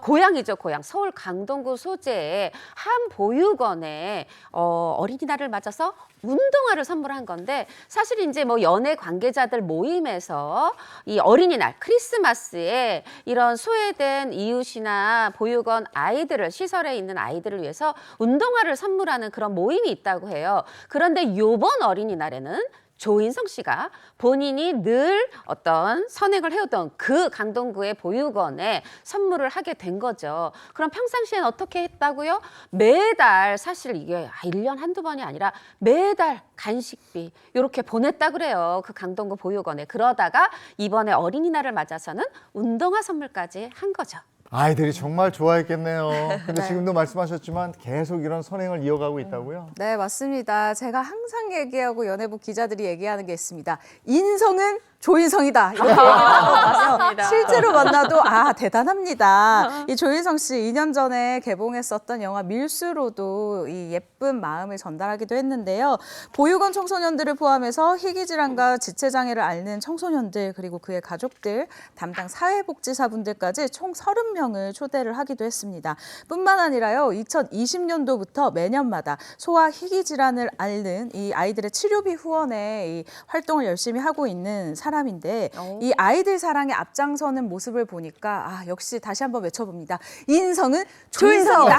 고향이죠, 고향. 서울 강동구 소재의 한 보육원에 어린이날을 맞아서 운동화를 선물한 건데 사실 이제 뭐 연예 관계자들 모임에서 이 어린이날 크리스마스에 이런 소외된 이웃이나 보육원 아이들을 시설에 있는 아이들을 위해서 운동화를 선물하는 그런 모임이 있다고 해요. 그런데 요번 어린이날에는 조인성 씨가 본인이 늘 어떤 선행을 해오던 그 강동구의 보육원에 선물을 하게 된 거죠. 그럼 평상시엔 어떻게 했다고요? 매달 사실 이게 1년 한두 번이 아니라 매달 간식비 이렇게 보냈다 그래요. 그 강동구 보육원에. 그러다가 이번에 어린이날을 맞아서는 운동화 선물까지 한 거죠. 아이들이 정말 좋아했겠네요. 근데 지금도 말씀하셨지만 계속 이런 선행을 이어가고 있다고요? 네, 맞습니다. 제가 항상 얘기하고 연예부 기자들이 얘기하는 게 있습니다. 인성은 조인성이다 이렇게 얘기를 하거든요. 실제로 만나도 대단합니다. 이 조인성 씨 2년 전에 개봉했었던 영화 밀수로도 이 예쁜 마음을 전달하기도 했는데요. 보육원 청소년들을 포함해서 희귀질환과 지체장애를 앓는 청소년들 그리고 그의 가족들, 담당 사회복지사분들까지 총 30명을 초대를 하기도 했습니다. 뿐만 아니라요. 2020년도부터 매년마다 소아 희귀질환을 앓는 이 아이들의 치료비 후원에 이 활동을 열심히 하고 있는 사람인데 이 아이들 사랑에 앞장서는 모습을 보니까 역시 다시 한번 외쳐봅니다. 인성은 조인성이다.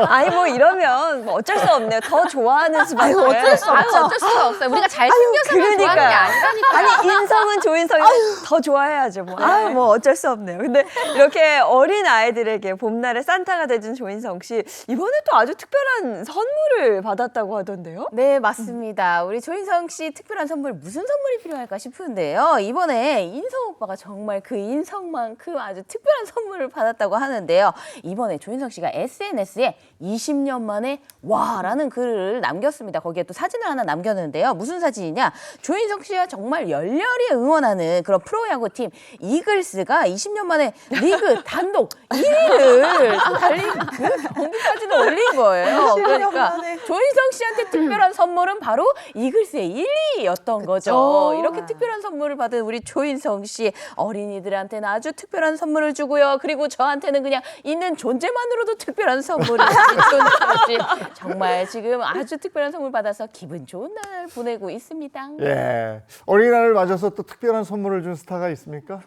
아니 뭐 이러면 뭐 어쩔 수 없네요. 더 좋아하는 수밖에. 어쩔 수 없죠. 어쩔 수가 없어요. 우리가 잘생겨서만 좋아하는 게 아니라니까. 아니 인성은 조인성이 더 좋아해야죠. 뭐. 뭐 어쩔 수 없네요. 근데 이렇게 어린 아이들에게 봄날의 산타가 돼준 조인성 씨 이번에 또 아주 특별한 선물을 받았다고 하던데요? 네, 맞습니다. 우리 조인성 씨 특별한 선물 무슨 선물이 필요할까 싶은데요. 이번에 인성 오빠가 정말 그 인성만큼 아주 특별한 선물을 받았다고 하는데요. 이번에 조인성 씨가 SNS에 20년 만에 와라는 글을 남겼습니다. 거기에 또 사진을 하나 남겼는데요. 무슨 사진이냐? 조인성 씨가 정말 열렬히 응원하는 그런 프로야구팀 이글스가 20년 만에 리그 단독 1위를 달린 그 경기 사진을 올린 거예요. 그러니까 조인성 씨한테 특별한 선물은 바로 이글스의 1위였던 거죠. 이렇게 특별한 선물을 받은 우리 조인성 씨 어린이들한테는 아주 특별한 선물을 주고요. 그리고 저한테는 그냥 있는 존재만으로도 특별한 선물을 조인성 씨 정말 지금 아주 특별한 선물 받아서 기분 좋은 날 보내고 있습니다. 예. 어린이날을 맞아서 또 특별한 선물을 준 스타가 있습니까?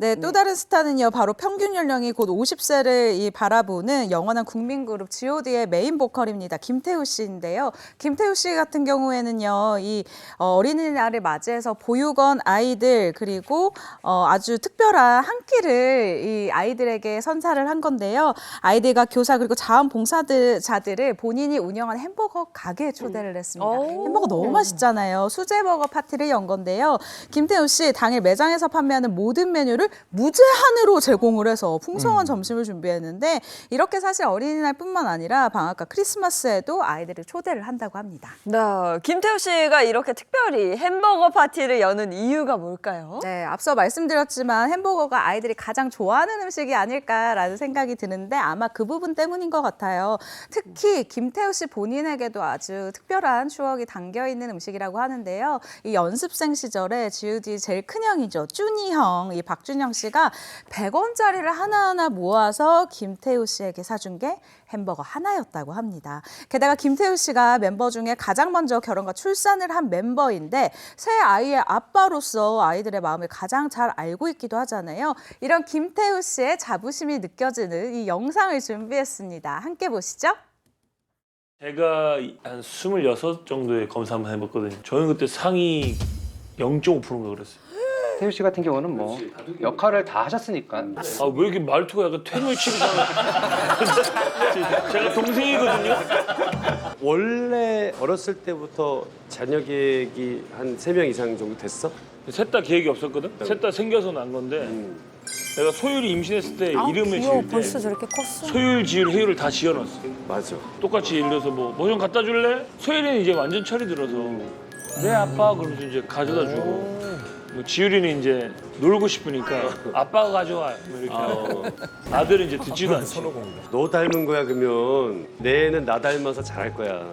네, 또 다른 스타는요. 바로 평균 연령이 곧 50세를 바라보는 영원한 국민그룹 G.O.D의 메인 보컬입니다. 김태우 씨인데요. 김태우 씨 같은 경우에는요. 이 어린이날을 맞이해서 보육원 아이들 그리고 아주 특별한 한 끼를 이 아이들에게 선사를 한 건데요. 아이들과 교사 그리고 자원봉사자들을 본인이 운영한 햄버거 가게에 초대를 했습니다. 햄버거 너무 맛있잖아요. 수제버거 파티를 연 건데요. 김태우 씨 당일 매장에서 판매하는 모든 메뉴를 무제한으로 제공을 해서 풍성한 점심을 준비했는데 이렇게 사실 어린이날뿐만 아니라 방학과 크리스마스에도 아이들을 초대를 한다고 합니다. 네, 김태우 씨가 이렇게 특별히 햄버거 파티를 여는 이유가 뭘까요? 네, 앞서 말씀드렸지만 햄버거가 아이들이 가장 좋아하는 음식이 아닐까라는 생각이 드는데 아마 그 부분 때문인 것 같아요. 특히 김태우 씨 본인에게도 아주 특별한 추억이 담겨있는 음식이라고 하는데요. 이 연습생 시절에 G.O.D 제일 큰형이죠. 쭈니 형, 이 박준영 씨가 100원짜리를 하나하나 모아서 김태우 씨에게 사준 게 햄버거 하나였다고 합니다. 게다가 김태우 씨가 멤버 중에 가장 먼저 결혼과 출산을 한 멤버인데 새 아이의 아빠로서 아이들의 마음을 가장 잘 알고 있기도 하잖아요. 이런 김태우 씨의 자부심이 느껴지는 이 영상을 준비했습니다. 함께 보시죠. 제가 한 26 정도의 검사 한번 해봤거든요. 저는 그때 상위 0.5%인가 그랬어요. 태우 씨 같은 경우는 뭐 역할을 다 하셨으니까. 아, 왜 이렇게 말투가 약간 퇴물치기잖아. 제가 동생이거든요. 원래 어렸을 때부터 자녀 계획이 한 3명 이상 정도 됐어? 셋 다 계획이 없었거든. 셋 다 생겨서 난 건데 내가 소율이 임신했을 때 이름을 지을 때 벌써 저렇게 컸어? 소율, 지율, 혜율을 다 지어놨어. 맞아. 똑같이 예를 들어서 뭐 좀 갖다 줄래? 소율이는 이제 완전 철이 들어서 네 아빠 그러면서 이제 가져다 주고 뭐 지율이는 이제 놀고 싶으니까 아빠가 가져와 뭐 이렇게 하고 아들은 이제 듣지도 않지. 너 닮은 거야 그러면 내 애는 나 닮아서 잘할 거야.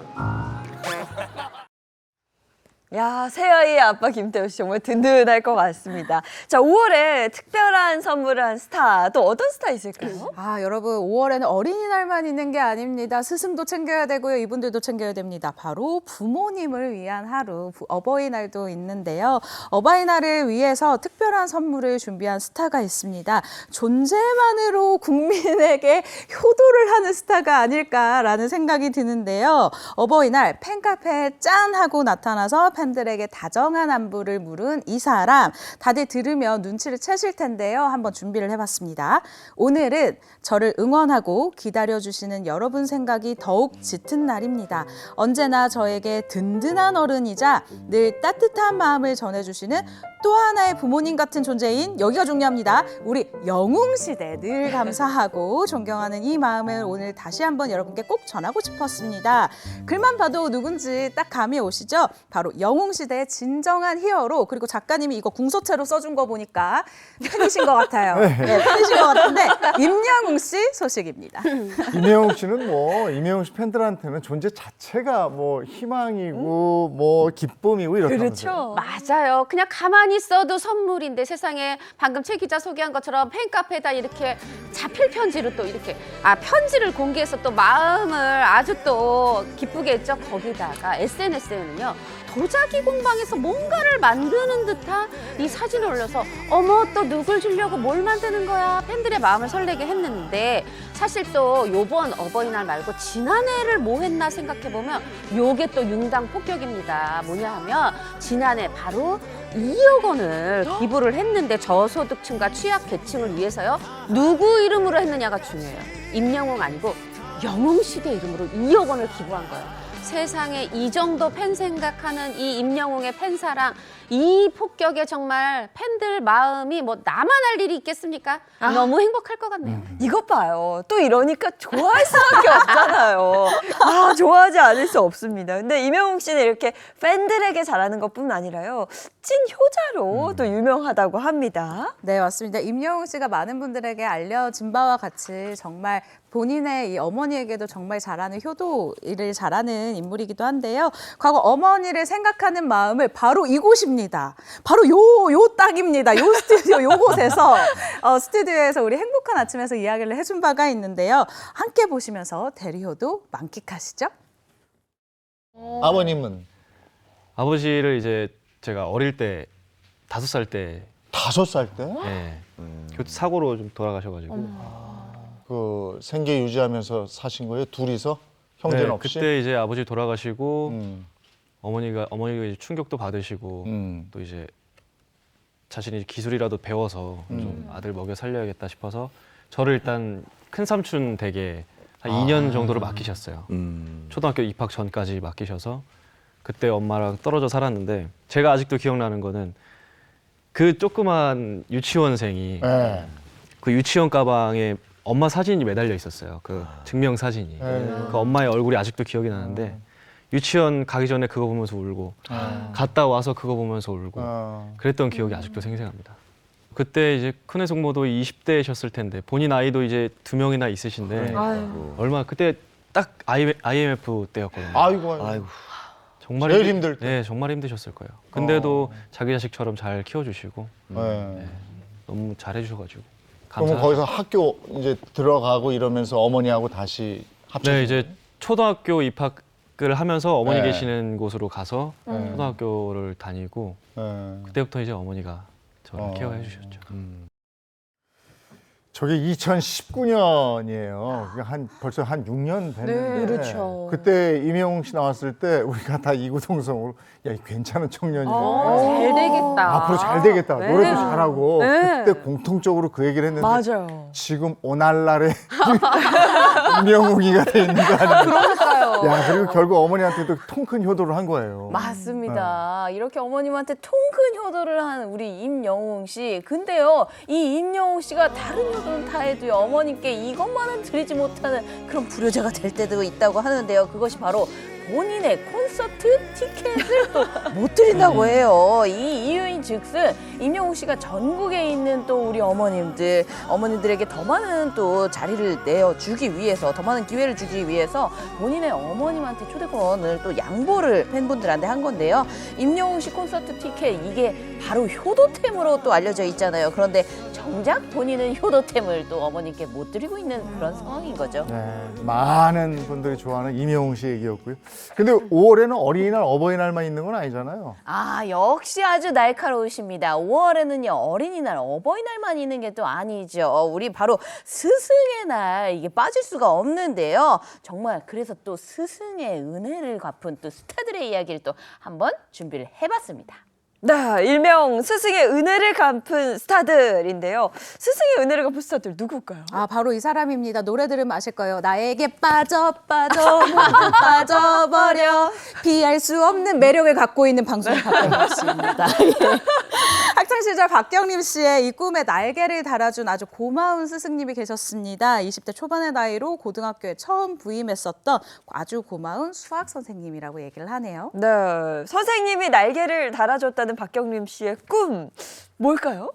야, 새아이의 아빠 김태우 씨 정말 든든할 것 같습니다. 자, 5월에 특별한 선물을 한 스타, 또 어떤 스타 있을까요? 여러분 5월에는 어린이날만 있는 게 아닙니다. 스승도 챙겨야 되고요. 이분들도 챙겨야 됩니다. 바로 부모님을 위한 하루, 어버이날도 있는데요. 어버이날을 위해서 특별한 선물을 준비한 스타가 있습니다. 존재만으로 국민에게 효도를 하는 스타가 아닐까라는 생각이 드는데요. 어버이날 팬카페에 짠 하고 나타나서 팬들에게 다정한 안부를 물은 이 사람, 다들 들으면 눈치를 채실 텐데요. 한번 준비를 해봤습니다. 오늘은 저를 응원하고 기다려주시는 여러분 생각이 더욱 짙은 날입니다. 언제나 저에게 든든한 어른이자 늘 따뜻한 마음을 전해주시는 또 하나의 부모님 같은 존재인 여기가 중요합니다. 우리 영웅시대 늘 감사하고 존경하는 이 마음을 오늘 다시 한번 여러분께 꼭 전하고 싶었습니다. 글만 봐도 누군지 딱 감이 오시죠? 바로 영웅시대의 진정한 히어로, 그리고 작가님이 이거 궁서체로 써준 거 보니까 팬이신 것 같아요. 네, 팬이신 것 같은데 임영웅 씨 소식입니다. 임영웅 씨는 뭐 임영웅 씨 팬들한테는 존재 자체가 뭐 희망이고 뭐 기쁨이고 이렇다면서요. 그렇죠. 맞아요. 그냥 가만히 있어도 선물인데 세상에 방금 최 기자 소개한 것처럼 팬카페에다 이렇게 자필 편지로 또 이렇게 편지를 공개해서 또 마음을 아주 또 기쁘게 했죠. 거기다가 SNS에는요. 도자기 공방에서 뭔가를 만드는 듯한 이 사진을 올려서 어머 또 누굴 주려고 뭘 만드는 거야 팬들의 마음을 설레게 했는데 사실 또 요번 어버이날 말고 지난해를 뭐 했나 생각해보면 요게 또 융당 폭격입니다. 뭐냐 하면 지난해 바로 2억 원을 기부를 했는데 저소득층과 취약계층을 위해서요. 누구 이름으로 했느냐가 중요해요. 임영웅 아니고 영웅시대 이름으로 2억 원을 기부한 거예요. 세상에 이 정도 팬 생각하는 이 임영웅의 팬사랑, 이 폭격에 정말 팬들 마음이 뭐 나만 할 일이 있겠습니까? 너무 행복할 것 같네요. 이것 봐요. 또 이러니까 좋아할 수밖에 없잖아요. 좋아하지 않을 수 없습니다. 근데 임영웅 씨는 이렇게 팬들에게 잘하는 것뿐 아니라요. 찐 효자로 또 유명하다고 합니다. 네, 맞습니다. 임영웅 씨가 많은 분들에게 알려진 바와 같이 정말 본인의 이 어머니에게도 정말 잘하는 효도 일을 잘하는 인물이기도 한데요. 과거 어머니를 생각하는 마음을 바로 이곳입니다. 바로 요 땅입니다. 요 스튜디오 요곳에서 스튜디오에서 우리 행복한 아침에서 이야기를 해준 바가 있는데요. 함께 보시면서 대리효도 만끽하시죠. 아버님은 아버지를 이제 제가 어릴 때 5살 때 5살 때? 네, 교통사고로 좀 돌아가셔가지고 그 생계 유지하면서 사신 거예요? 둘이서? 형제는 네, 없이? 그때 이제 아버지 돌아가시고 어머니가 이제 충격도 받으시고 또 이제 자신이 기술이라도 배워서 좀 아들 먹여 살려야겠다 싶어서 저를 일단 큰 삼촌 댁에 한 2년 정도를 맡기셨어요. 초등학교 입학 전까지 맡기셔서 그때 엄마랑 떨어져 살았는데 제가 아직도 기억나는 거는 그 조그만 유치원생이 그 유치원 가방에 엄마 사진이 매달려 있었어요. 그 증명 사진이. 그 엄마의 얼굴이 아직도 기억이 나는데 유치원 가기 전에 그거 보면서 울고 갔다 와서 그거 보면서 울고 그랬던 기억이 아직도 생생합니다. 그때 이제 큰애 숙모도 20대셨을 텐데 본인 아이도 이제 2명이나 있으신데 얼마 그때 딱 IMF 때였거든요. 아이고. 정말 제일 힘들 때. 네, 정말 힘드셨을 거예요. 근데도 자기 자식처럼 잘 키워주시고 너무 잘해주셔가지고 그러면 거기서 학교 이제 들어가고 이러면서 어머니하고 다시 합쳐. 네, 이제 초등학교 입학을 하면서 어머니 계시는 곳으로 가서 초등학교를 다니고 그때부터 이제 어머니가 저를 케어해 주셨죠. 저게 2019년이에요. 벌써 한 6년 됐는데. 네, 그렇죠. 그때 임영웅 씨 나왔을 때 우리가 다 이구동성으로 야, 이 괜찮은 청년이네. 잘 되겠다. 앞으로 잘 되겠다. 네. 노래도 잘하고. 네. 그때 공통적으로 그 얘기를 했는데 맞아요. 지금 오날날에 임영웅이가 돼 있는 거 아니에요? 그러니까요. 야, 그리고 결국 어머니한테도 통 큰 효도를 한 거예요. 맞습니다. 이렇게 어머님한테 통 큰 효도를 한 우리 임영웅 씨. 근데요, 이 임영웅 씨가 다른 효도는 다 해도요, 어머님께 이것만은 드리지 못하는 그런 불효자가 될 때도 있다고 하는데요. 그것이 바로 본인의 콘서트 티켓을 또 못 드린다고 해요. 이 이유인 즉슨 임영웅 씨가 전국에 있는 또 우리 어머님들에게 더 많은 또 자리를 내어주기 위해서, 더 많은 기회를 주기 위해서 본인의 어머님한테 초대권을 또 양보를 팬분들한테 한 건데요. 임영웅 씨 콘서트 티켓, 이게 바로 효도템으로 또 알려져 있잖아요. 그런데 정작 본인은 효도템을 또 어머님께 못 드리고 있는 그런 상황인 거죠. 네, 많은 분들이 좋아하는 임영웅 씨 얘기였고요. 근데 5월에는 어린이날, 어버이날만 있는 건 아니잖아요. 역시 아주 날카로우십니다. 5월에는요, 어린이날, 어버이날만 있는 게 또 아니죠. 우리 바로 스승의 날, 이게 빠질 수가 없는데요. 정말 그래서 또 스승의 은혜를 갚은 또 스타들의 이야기를 또 한번 준비를 해봤습니다. 네, 일명 스승의 은혜를 갚은 스타들인데요. 스승의 은혜를 갚은 스타들 누굴까요? 바로 이 사람입니다. 노래 들으면 아실 거예요. 나에게 빠져 모두 빠져버려 피할 수 없는 매력을 갖고 있는 방송 박경수 씨입니다. 학창 시절 박경림 씨의 이 꿈에 날개를 달아준 아주 고마운 스승님이 계셨습니다. 20대 초반의 나이로 고등학교에 처음 부임했었던 아주 고마운 수학 선생님이라고 얘기를 하네요. 네, 선생님이 날개를 달아줬다는 박경림 씨의 꿈 뭘까요?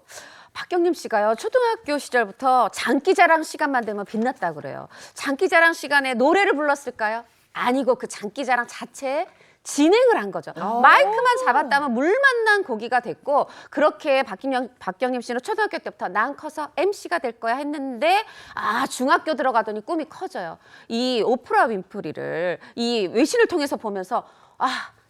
박경림 씨가요, 초등학교 시절부터 장기자랑 시간만 되면 빛났다 그래요. 장기자랑 시간에 노래를 불렀을까요? 아니고 그 장기자랑 자체에 진행을 한 거죠. 마이크만 잡았다면 물 만난 고기가 됐고, 그렇게 박경림 씨는 초등학교 때부터 난 커서 MC가 될 거야 했는데, 중학교 들어가더니 꿈이 커져요. 이 오프라 윈프리를 이 외신을 통해서 보면서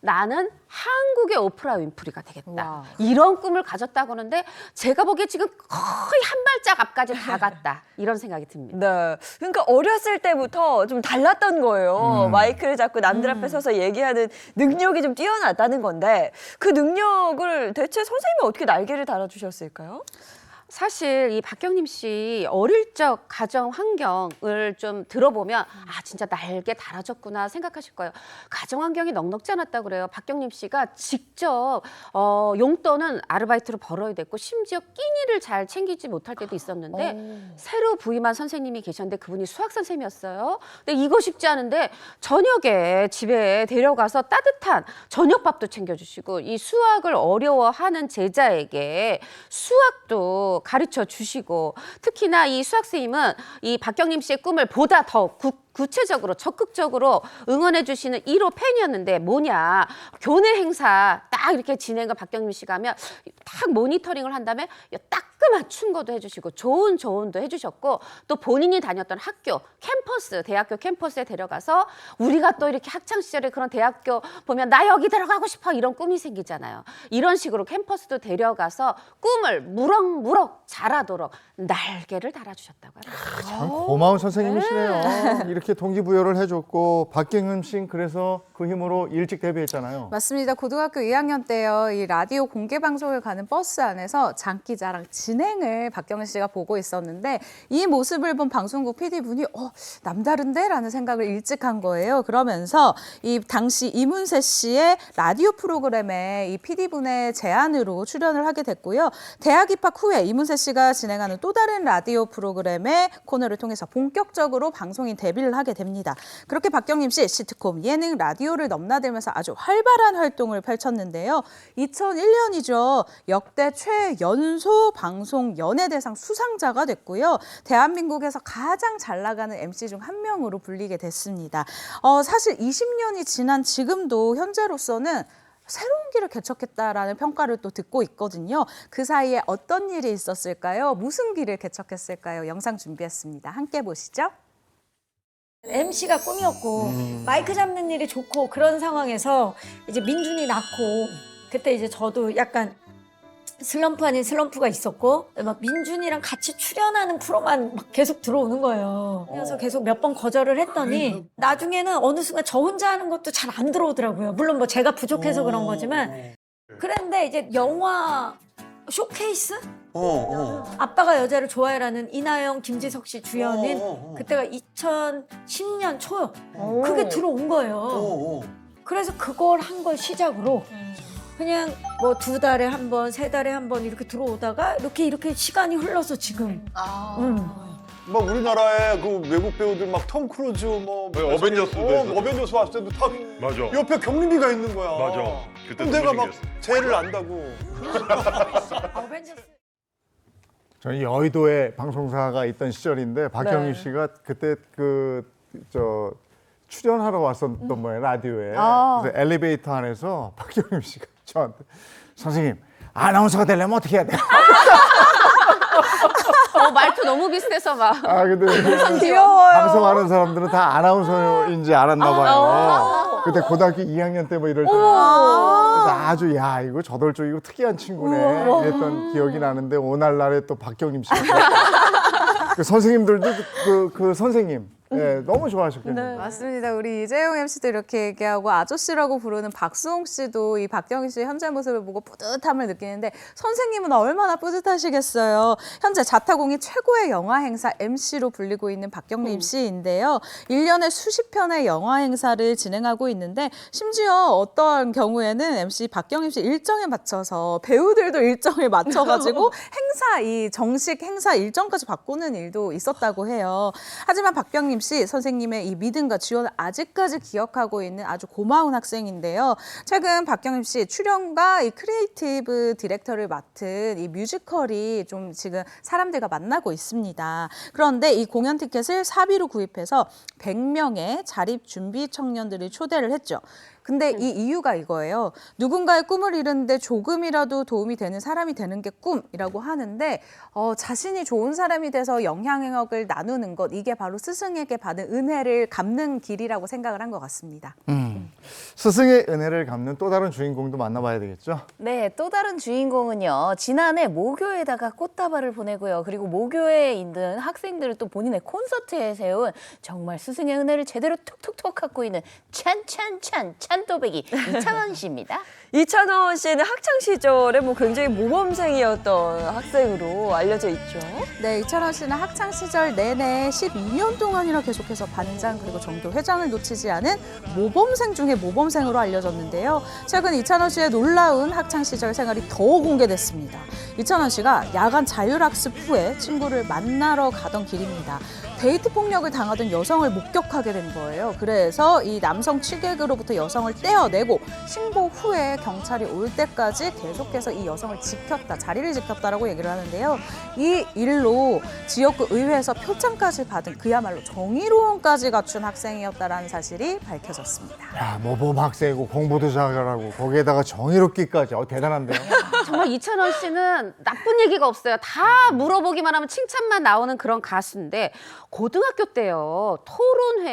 나는 한국의 오프라 윈프리가 되겠다. 와. 이런 꿈을 가졌다고 하는데, 제가 보기에 지금 거의 한 발짝 앞까지 다 갔다. 이런 생각이 듭니다. 네, 그러니까 어렸을 때부터 좀 달랐던 거예요. 마이크를 잡고 남들 앞에 서서 얘기하는 능력이 좀 뛰어났다는 건데, 그 능력을 대체 선생님이 어떻게 날개를 달아주셨을까요? 사실 이 박경림 씨 어릴 적 가정 환경을 좀 들어보면 진짜 날개 달아줬구나 생각하실 거예요. 가정 환경이 넉넉지 않았다고 그래요. 박경림 씨가 직접 용돈은 아르바이트로 벌어야 됐고, 심지어 끼니를 잘 챙기지 못할 때도 있었는데 새로 부임한 선생님이 계셨는데 그분이 수학 선생님이었어요. 근데 이거 쉽지 않은데 저녁에 집에 데려가서 따뜻한 저녁밥도 챙겨주시고, 이 수학을 어려워하는 제자에게 수학도 가르쳐 주시고, 특히나 이 수학 선생님은 이 박경림 씨의 꿈을 보다 더 구체적으로 적극적으로 응원해 주시는 1호 팬이었는데, 뭐냐, 교내 행사 딱 이렇게 진행을 박경림 씨가 하면 딱 모니터링을 한 다음에 따끔한 충고도 해주시고 좋은 조언도 해주셨고, 또 본인이 다녔던 학교 캠퍼스, 대학교 캠퍼스에 데려가서, 우리가 또 이렇게 학창 시절에 그런 대학교 보면 나 여기 들어가고 싶어 이런 꿈이 생기잖아요. 이런 식으로 캠퍼스도 데려가서 꿈을 무럭무럭 자라도록 날개를 달아주셨다고 합니다. 참 고마운 선생님이시네요. 이렇게 동기부여를 해줬고, 박경림 씨는 그래서 그 힘으로 일찍 데뷔했잖아요. 맞습니다. 고등학교 2학년 때요, 이 라디오 공개 방송을 가는 버스 안에서 장기자랑 진행을 박경림 씨가 보고 있었는데, 이 모습을 본 방송국 PD분이 남다른데? 라는 생각을 일찍 한 거예요. 그러면서 이 당시 이문세 씨의 라디오 프로그램에 이 PD분의 제안으로 출연을 하게 됐고요. 대학 입학 후에 이문세 씨가 진행하는 또 다른 라디오 프로그램의 코너를 통해서 본격적으로 방송인 데뷔를 하게 됩니다. 그렇게 박경림 씨 시트콤, 예능, 라디오를 넘나들면서 아주 활발한 활동을 펼쳤는데요. 2001년이죠. 역대 최연소 방송 연예대상 수상자가 됐고요. 대한민국에서 가장 잘 나가는 MC 중 한 명으로 불리게 됐습니다. 사실 20년이 지난 지금도 현재로서는 새로운 길을 개척했다라는 평가를 또 듣고 있거든요. 그 사이에 어떤 일이 있었을까요? 무슨 길을 개척했을까요? 영상 준비했습니다. 함께 보시죠. MC가 꿈이었고 마이크 잡는 일이 좋고, 그런 상황에서 이제 민준이 낳고, 그때 이제 저도 약간 슬럼프 아닌 슬럼프가 있었고, 막 민준이랑 같이 출연하는 프로만 막 계속 들어오는 거예요. 그래서 계속 몇 번 거절을 했더니 나중에는 어느 순간 저 혼자 하는 것도 잘 안 들어오더라고요. 물론 뭐 제가 부족해서 그런 거지만. 그런데 이제 영화 쇼케이스? 아빠가 여자를 좋아해라는 이나영, 김지석 씨 주연인, 그때가 2010년 초 그게 들어온 거예요. 그래서 그걸 한 걸 시작으로 그냥 뭐 2달에 한 번, 3달에 한 번 이렇게 들어오다가 이렇게 시간이 흘러서 지금. 막 우리나라에 그 외국 배우들 막 톰 크루즈 어벤져스 왔을 때도 다 맞아. 옆에 경림이가 있는 거야. 맞아. 그때 그럼 내가 막 쟤를 안다고. 저는 여의도에 방송사가 있던 시절인데, 박경림 씨가 그때 출연하러 왔었던 거예요, 라디오에. 그래서 엘리베이터 안에서 박경림 씨가 저한테, 선생님, 아나운서가 되려면 어떻게 해야 돼요? 말투 너무 비슷해서 막. 근데 귀여워요. 방송하는 사람들은 다 아나운서인지 알았나 봐요. 그때 고등학교 2학년 때 뭐 이럴 때. 그래서 아주, 이거 저돌적이고 특이한 친구네. 이랬던 기억이 나는데, 오늘날에 또 박경림 씨가. 그 선생님들도 그 선생님. 예, 너무 좋아하셨겠네요. 맞습니다. 우리 이재용 MC도 이렇게 얘기하고 아저씨라고 부르는 박수홍 씨도 이 박경림 씨의 현재 모습을 보고 뿌듯함을 느끼는데 선생님은 얼마나 뿌듯하시겠어요. 현재 자타공인 최고의 영화 행사 MC로 불리고 있는 박경림 씨인데요. 1년에 수십 편의 영화 행사를 진행하고 있는데 심지어 어떤 경우에는 MC 박경림 씨 일정에 맞춰서 배우들도 일정을 맞춰가지고 행사, 이 정식 행사 일정까지 바꾸는 일도 있었다고 해요. 하지만 박경림 씨 선생님의 이 믿음과 지원을 아직까지 기억하고 있는 아주 고마운 학생인데요. 최근 박경림 씨 출연과 이 크리에이티브 디렉터를 맡은 이 뮤지컬이 좀 지금 사람들과 만나고 있습니다. 그런데 이 공연 티켓을 사비로 구입해서 100명의 자립 준비 청년들을 초대를 했죠. 근데 이 이유가 이거예요. 누군가의 꿈을 이루는데 조금이라도 도움이 되는 사람이 되는 게 꿈이라고 하는데 자신이 좋은 사람이 돼서 영향력을 나누는 것, 이게 바로 스승에게 받은 은혜를 갚는 길이라고 생각을 한 것 같습니다. 스승의 은혜를 갚는 또 다른 주인공도 만나봐야 되겠죠? 네, 또 다른 주인공은요. 지난해 모교에다가 꽃다발을 보내고요. 그리고 모교에 있는 학생들을 또 본인의 콘서트에 세운 정말 스승의 은혜를 제대로 툭툭툭 갖고 있는 찬또배기 이찬원 씨입니다. 이찬원 씨는 학창 시절에 뭐 굉장히 모범생이었던 학생으로 알려져 있죠. 네, 이찬원 씨는 학창 시절 내내 12년 동안이나 계속해서 반장 그리고 전교 회장을 놓치지 않은 모범생 중에 모범생으로 알려졌는데요. 최근 이찬원 씨의 놀라운 학창 시절 생활이 더 공개됐습니다. 이찬원 씨가 야간 자율학습 후에 친구를 만나러 가던 길입니다. 데이트 폭력을 당하던 여성을 목격하게 된 거예요. 그래서 이 남성 취객으로부터 여성을 떼어내고 신고 후에 경찰이 올 때까지 계속해서 이 여성을 지켰다, 자리를 지켰다라고 얘기를 하는데요. 이 일로 지역구 의회에서 표창까지 받은 그야말로 정의로움까지 갖춘 학생이었다라는 사실이 밝혀졌습니다. 야, 모범 학생이고 공부도 잘하고 거기에다가 정의롭기까지. 대단한데요? 정말 이찬원 씨는 나쁜 얘기가 없어요. 다 물어보기만 하면 칭찬만 나오는 그런 가수인데 고등학교 때요.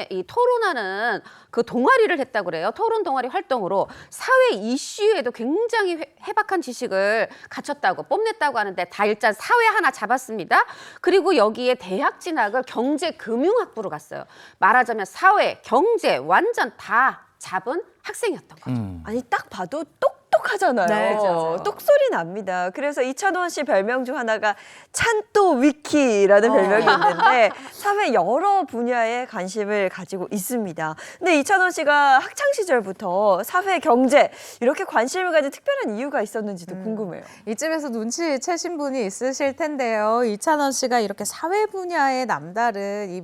이 토론하는 그 동아리를 했다고 그래요. 토론 동아리 활동으로 사회 이슈에도 굉장히 해박한 지식을 갖췄다고 뽐냈다고 하는데 다 일단 사회 하나 잡았습니다. 그리고 여기에 대학 진학을 경제금융학부로 갔어요. 말하자면 사회, 경제 완전 다 잡은 학생이었던 거죠. 아니 딱 봐도 똑똑하잖아요. 네, 맞아요. 똑소리 납니다. 그래서 이찬원 씨 별명 중 하나가 찬또 위키라는 별명이 있는데 사회 여러 분야에 관심을 가지고 있습니다. 근데 이찬원 씨가 학창 시절부터 사회, 경제 이렇게 관심을 가진 특별한 이유가 있었는지도 궁금해요. 이쯤에서 눈치채신 분이 있으실 텐데요. 이찬원 씨가 이렇게 사회 분야의 남다른 이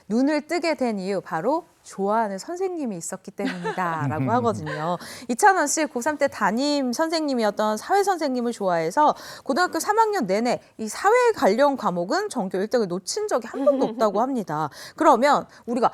눈을 뜨게 된 이유 바로 좋아하는 선생님이 있었기 때문이다라고 하거든요. 이찬원 씨 고3 때 담임 선생님이었던 사회 선생님을 좋아해서 고등학교 3학년 내내 이 사회 관련 과목은 전교 1등을 놓친 적이 한 번도 없다고 합니다. 그러면 우리가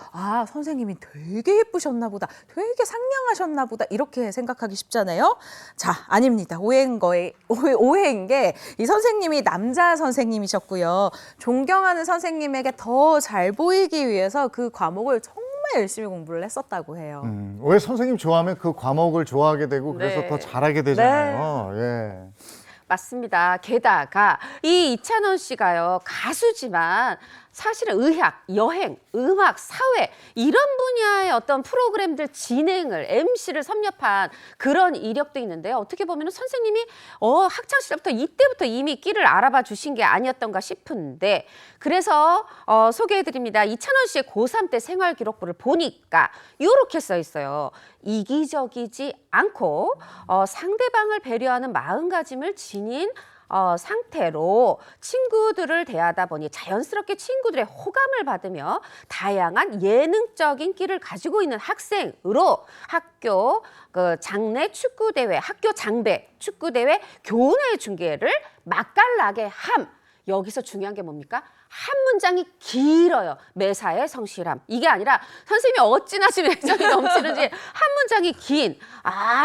선생님이 되게 예쁘셨나 보다, 되게 상냥하셨나 보다 이렇게 생각하기 쉽잖아요. 자, 아닙니다. 오해인 게 이 선생님이 남자 선생님이셨고요. 존경하는 선생님에게 더 잘 보이기 위해서 그 과목을 정말 열심히 공부를 했었다고 해요. 왜 선생님 좋아하면 그 과목을 좋아하게 되고 그래서 네. 더 잘하게 되잖아요. 예. 맞습니다. 게다가 이 이찬원 씨가요, 가수지만 사실은 의학, 여행, 음악, 사회 이런 분야의 어떤 프로그램들 진행을 MC를 섭렵한 그런 이력도 있는데요. 어떻게 보면 선생님이 학창 시절부터 이때부터 이미 끼를 알아봐 주신 게 아니었던가 싶은데 그래서 소개해드립니다. 이찬원 씨의 고3 때 생활 기록부를 보니까 이렇게 써 있어요. 이기적이지 않고 상대방을 배려하는 마음가짐을 지닌 상태로 친구들을 대하다 보니 자연스럽게 친구들의 호감을 받으며 다양한 예능적인 끼를 가지고 있는 학생으로 학교 장내 축구대회, 학교 장배 축구대회 교내 중계를 맛깔나게 함. 여기서 중요한 게 뭡니까? 한 문장이 길어요. 매사에 성실함. 이게 아니라 선생님이 어찌나 지금 애정이 넘치는지 한 문장이 긴.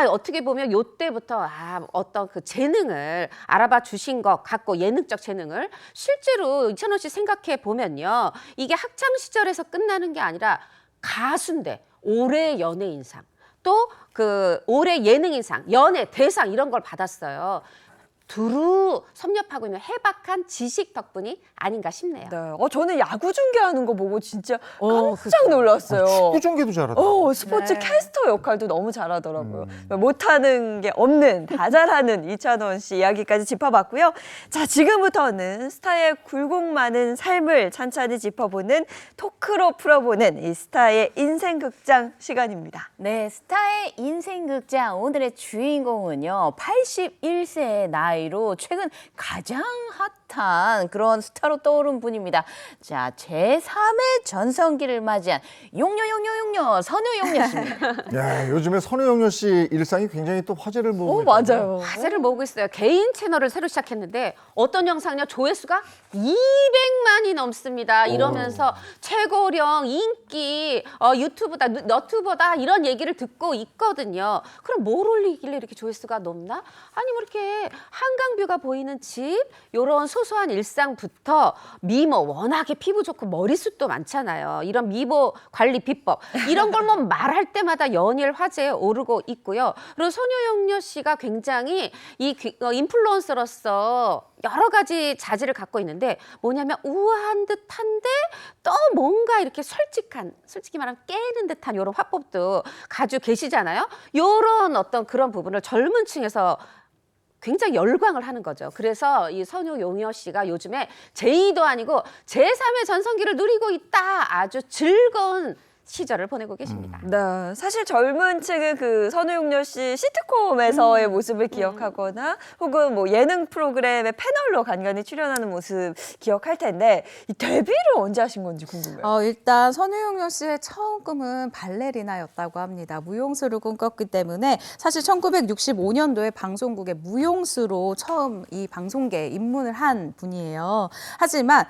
어떻게 보면 요때부터 어떤 그 재능을 알아봐 주신 것 같고 예능적 재능을 실제로 이찬원 씨 생각해 보면요. 이게 학창 시절에서 끝나는 게 아니라 가수인데 올해 연예인상 또 그 올해 예능인상, 연예 대상 이런 걸 받았어요. 두루 섭렵하고 있는 해박한 지식 덕분이 아닌가 싶네요. 네. 저는 야구 중계하는 거 보고 진짜 깜짝 놀랐어요. 축구 중계도 잘하다. 스포츠 캐스터 역할도 너무 잘하더라고요. 못하는 게 없는, 다 잘하는 이찬원 씨 이야기까지 짚어봤고요. 자, 지금부터는 스타의 굴곡 많은 삶을 찬찬히 짚어보는 토크로 풀어보는 이 스타의 인생극장 시간입니다. 네, 스타의 인생극장 오늘의 주인공은요. 81세의 나이로 최근 가장 핫한 그런 스타로 떠오른 분입니다. 자, 제3의 전성기를 맞이한 용녀 선우용녀 씨입니다. 야, 요즘에 선우용녀 씨 일상이 굉장히 또 화제를 모으고 맞아요. 화제를 모으고 있어요. 개인 채널을 새로 시작했는데 어떤 영상요? 조회수가 200만이 넘습니다. 이러면서 최고령 인기 유튜브다, 너튜버다 이런 얘기를 듣고 있거든요. 그럼 뭘 올리길래 이렇게 조회수가 높나? 아니 뭐 이렇게 한강뷰가 보이는 집 이런 소소한 일상부터 미모, 워낙에 피부 좋고 머리숱도 많잖아요. 이런 미모 관리 비법 이런 걸 뭐 말할 때마다 연일 화제에 오르고 있고요. 그리고 선우용녀 씨가 굉장히 이 인플루언서로서 여러 가지 자질을 갖고 있는데 뭐냐면 우아한 듯한데 또 뭔가 이렇게 솔직히 말하면 깨는 듯한 이런 화법도 가지고 계시잖아요. 이런 어떤 그런 부분을 젊은 층에서 굉장히 열광을 하는 거죠. 그래서 이 선우용녀 씨가 요즘에 제2도 아니고 제3의 전성기를 누리고 있다. 아주 즐거운 시절을 보내고 계십니다. 네, 사실 젊은 층은 그 선우용녀 씨 시트콤에서의 모습을 기억하거나 혹은 뭐 예능 프로그램의 패널로 간간히 출연하는 모습 기억할 텐데 이 데뷔를 언제 하신 건지 궁금해요. 일단 선우용녀 씨의 처음 꿈은 발레리나였다고 합니다. 무용수를 꿈꿨기 때문에 사실 1965년도에 방송국의 무용수로 처음 이 방송계에 입문을 한 분이에요. 하지만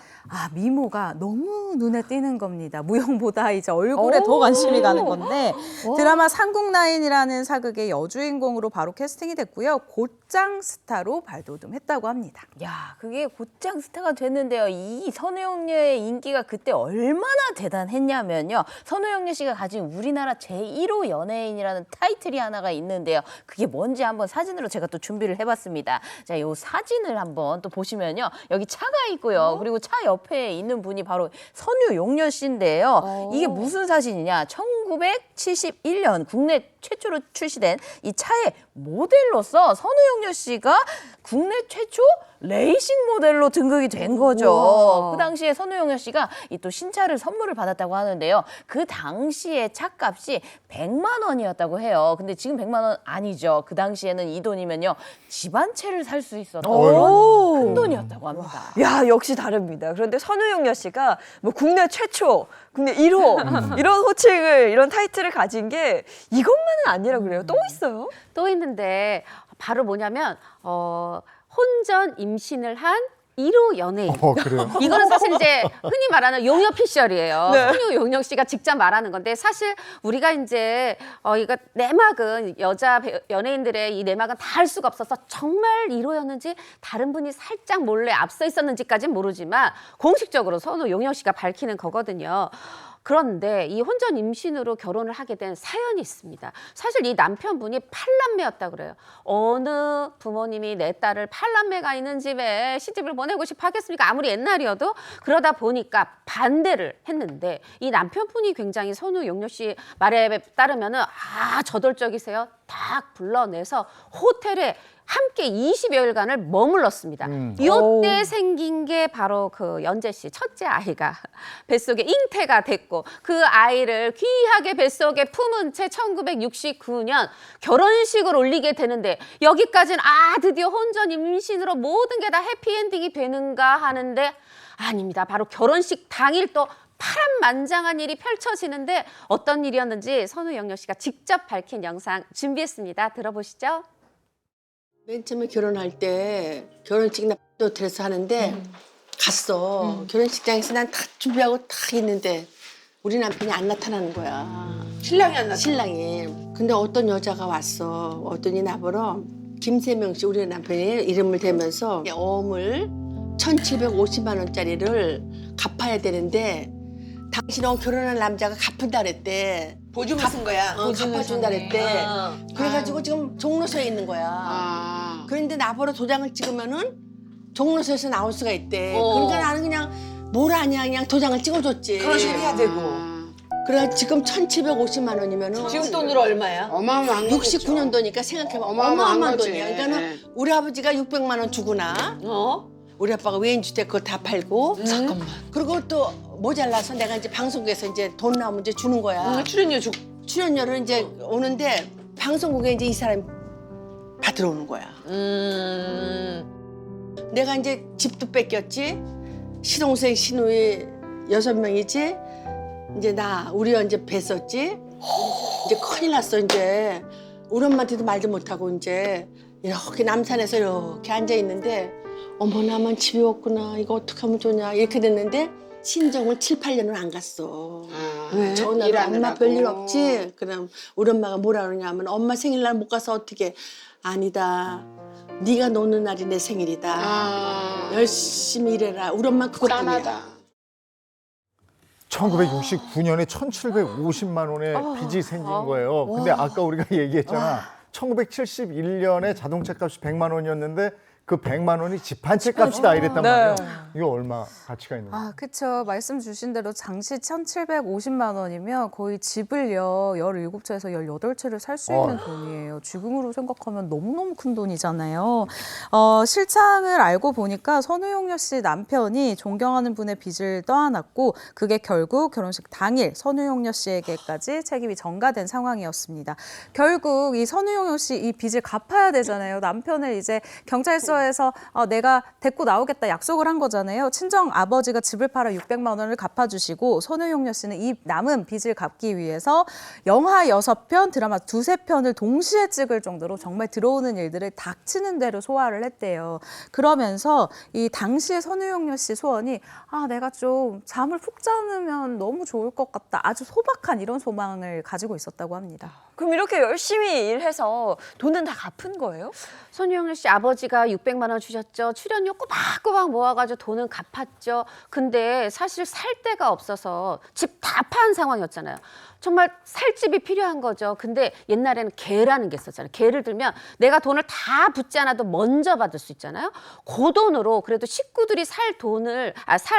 미모가 너무 눈에 띄는 겁니다. 무용보다 이제 얼굴에 더 관심이 가는 건데 드라마 삼국라인이라는 사극의 여주인공으로 바로 캐스팅이 됐고요. 곧장 스타로 발돋움했다고 합니다. 야, 그게 곧장 스타가 됐는데요. 이 선우용녀의 인기가 그때 얼마나 대단했냐면요. 선우용녀 씨가 가진 우리나라 제1호 연예인이라는 타이틀이 하나가 있는데요. 그게 뭔지 한번 사진으로 제가 또 준비를 해봤습니다. 자, 이 사진을 한번 또 보시면요. 여기 차가 있고요. 그리고 차 옆에 있는 분이 바로 선우용녀 씨인데요. 이게 무슨 사진이냐? 1971년 국내 최초로 출시된 이 차의 모델로서 선우용녀 씨가 국내 최초 레이싱 모델로 등극이 된 거죠. 우와. 그 당시에 선우용녀 씨가 이 또 신차를 선물을 받았다고 하는데요. 그 당시에 차값이 100만 원이었다고 해요. 근데 지금 100만 원 아니죠. 그 당시에는 이 돈이면요. 집 한 채를 살 수 있었던 그런 큰 돈이었다고 합니다. 야, 역시 다릅니다. 그런데 선우용녀 씨가 뭐 국내 최초, 국내 1호 이런 호칭을, 이런 타이틀을 가진 게 이것만은 아니라 그래요. 또 있어요? 또 있는데 바로 뭐냐면 혼전 임신을 한 1호 연예인. 그래요? 이거는 사실 이제 흔히 말하는 용녀 피셜이에요. 네. 선우용녀 씨가 직접 말하는 건데 사실 우리가 이제 이거 내막은 여자 연예인들의 이 내막은 다 알 수가 없어서 정말 1호였는지 다른 분이 살짝 몰래 앞서 있었는지까지는 모르지만 공식적으로 선우용녀 씨가 밝히는 거거든요. 그런데 이 혼전 임신으로 결혼을 하게 된 사연이 있습니다. 사실 이 남편분이 8남매였다 그래요. 어느 부모님이 내 딸을 8남매가 있는 집에 시집을 보내고 싶어 하겠습니까? 아무리 옛날이어도. 그러다 보니까 반대를 했는데 이 남편분이 굉장히 선우용녀 씨 말에 따르면은 저돌적이세요. 딱 불러내서 호텔에 함께 20여일간을 머물렀습니다. 이때 생긴 게 바로 그 연재 씨 첫째 아이가 뱃속에 잉태가 됐고 그 아이를 귀하게 뱃속에 품은 채 1969년 결혼식을 올리게 되는데 여기까지는 드디어 혼전 임신으로 모든 게 다 해피엔딩이 되는가 하는데 아닙니다. 바로 결혼식 당일 또 파란만장한 일이 펼쳐지는데 어떤 일이었는지 선우용녀 씨가 직접 밝힌 영상 준비했습니다. 들어보시죠. 맨 처음에 결혼할 때 결혼식 날 호텔에서 하는데 갔어. 결혼식장에서 난 다 준비하고 딱 있는데 우리 남편이 안 나타나는 거야. 신랑이 안 나타나? 신랑이. 근데 어떤 여자가 왔어. 어떤이 나보러 김세명 씨 우리 남편이 이름을 대면서 어음을 1,750만 원짜리를 갚아야 되는데 당신하고 결혼한 남자가 갚은다 그랬대. 보증을 쓴 거야. 갚아준다 그랬대. 그래가지고 지금 종로서에 있는 거야. 그런데 나보러 도장을 찍으면은 종로서에서 나올 수가 있대. 그러니까 나는 그냥 뭘 아냐 그냥 도장을 찍어줬지. 그런 식으로 해야 되고. 그래 지금 1,750만 원이면은 지금 돈으로 얼마야? 어마어마한 69년도니까 생각해봐. 어마어마한 돈이야. 그러니까는 우리 아버지가 600만 원 주구나. 우리 아빠가 외인주택 그거 다 팔고. 잠깐만. 그리고 또 모자라서 내가 이제 방송국에서 이제 돈 나오면 이제 주는 거야. 출연료 주. 출연료를 이제 오는데 방송국에 이제 이 사람이 받으러 오는 거야. 내가 이제 집도 뺏겼지. 시동생 시누이 6명이지. 이제 우리 이제 뵀었지. 이제 큰일 났어 이제. 우리 엄마한테도 말도 못하고 이제 이렇게 남산에서 이렇게 앉아 있는데 어머 나만 집에 왔구나. 이거 어떻게 하면 좋냐 이렇게 됐는데 친정을 7, 8년을 안 갔어. 왜? 전화로 엄마 별일 없지? 그럼 우리 엄마가 뭐라 그러냐면 엄마 생일날 못 가서 어떻게 아니다. 네가 노는 날이 내 생일이다. 열심히 일해라. 우리 엄마 그것뿐이야. 1969년에 1,750만 원의 빚이 생긴 거예요. 근데 아까 우리가 얘기했잖아. 1971년에 자동차 값이 100만 원이었는데 그 100만 원이 집 한 채 값이다 이랬단 말이에요. 이거 얼마 가치가 있는 거예요? 그쵸. 말씀 주신 대로 당시 1,750만 원이면 거의 집을요 17채에서 18채를 살 수 있는 돈이에요. 지금으로 생각하면 너무너무 큰 돈이잖아요. 실상을 알고 보니까 선우용녀 씨 남편이 존경하는 분의 빚을 떠안았고 그게 결국 결혼식 당일 선우용녀 씨에게까지 책임이 전가된 상황이었습니다. 결국 이 선우용녀 씨 이 빚을 갚아야 되잖아요. 남편을 이제 경찰서에서 내가 데리고 나오겠다 약속을 한 거잖아요. 친정 아버지가 집을 팔아 600만 원을 갚아주시고 선우용녀 씨는 이 남은 빚을 갚기 위해서 영화 6편, 드라마 2~3편을 동시에 찍을 정도로 정말 들어오는 일들을 닥치는 대로 소화를 했대요. 그러면서 이 당시에 선우용녀 씨 소원이 내가 좀 잠을 푹 자면 너무 좋을 것 같다. 아주 소박한 이런 소망을 가지고 있었다고 합니다. 그럼 이렇게 열심히 일해서 돈은 다 갚은 거예요? 선우용녀 씨 아버지가 600만 원 주셨죠. 출연료 꼬박꼬박 모아가지고 돈은 갚았죠. 근데 사실 살 데가 없어서 집 다 파한 상황이었잖아요. 정말 살 집이 필요한 거죠. 근데 옛날에는 개라는 게 있었잖아요. 개를 들면 내가 돈을 다 붓지 않아도 먼저 받을 수 있잖아요. 그 돈으로 그래도 식구들이 살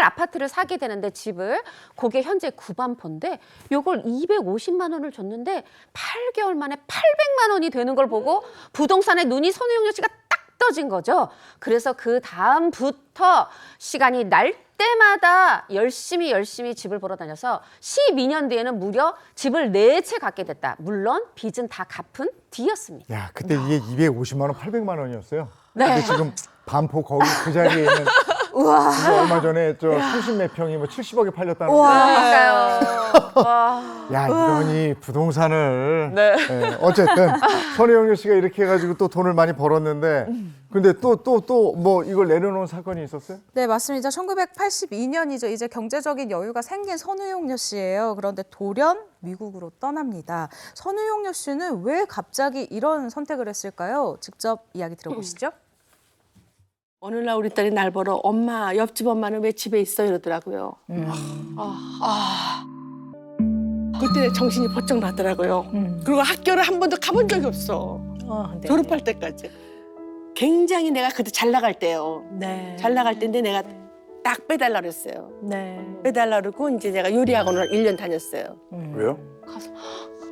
아파트를 사게 되는데 집을 그게 현재 구반포인데 요걸 250만 원을 줬는데 8개월 만에 800만 원이 되는 걸 보고 부동산에 눈이 선우용녀 씨가 딱 떠진 거죠. 그래서 그 다음부터 시간이 날 때마다 열심히 집을 보러 다녀서 12년 뒤에는 무려 집을 4채 갖게 됐다. 물론 빚은 다 갚은 뒤였습니다. 야, 그때 이게 250만 원, 800만 원이었어요. 네. 근데 지금 반포 거기 그 자리에 있는 우와. 얼마 전에 30몇 평이 70억에 팔렸다는 거. 야, 이러니 부동산을. 네. 어쨌든 선우용녀 씨가 이렇게 해가지고 또 돈을 많이 벌었는데 근데 또 뭐 이걸 내려놓은 사건이 있었어요? 네, 맞습니다. 1982년이죠. 이제 경제적인 여유가 생긴 선우용녀 씨예요. 그런데 돌연 미국으로 떠납니다. 선우용녀 씨는 왜 갑자기 이런 선택을 했을까요? 직접 이야기 들어보시죠. 어느 날 우리 딸이 날 보러 엄마 옆집 엄마는 왜 집에 있어 이러더라고요. 그때 정신이 번쩍 나더라고요. 그리고 학교를 한 번도 가본 적이 없어. 네. 졸업할 때까지. 굉장히 내가 그때 잘 나갈 때요. 네. 잘 나갈 때인데 내가 딱 빼달라 그랬어요. 네. 빼달라 그러고 이제 내가 요리학원을 1년 다녔어요. 왜요?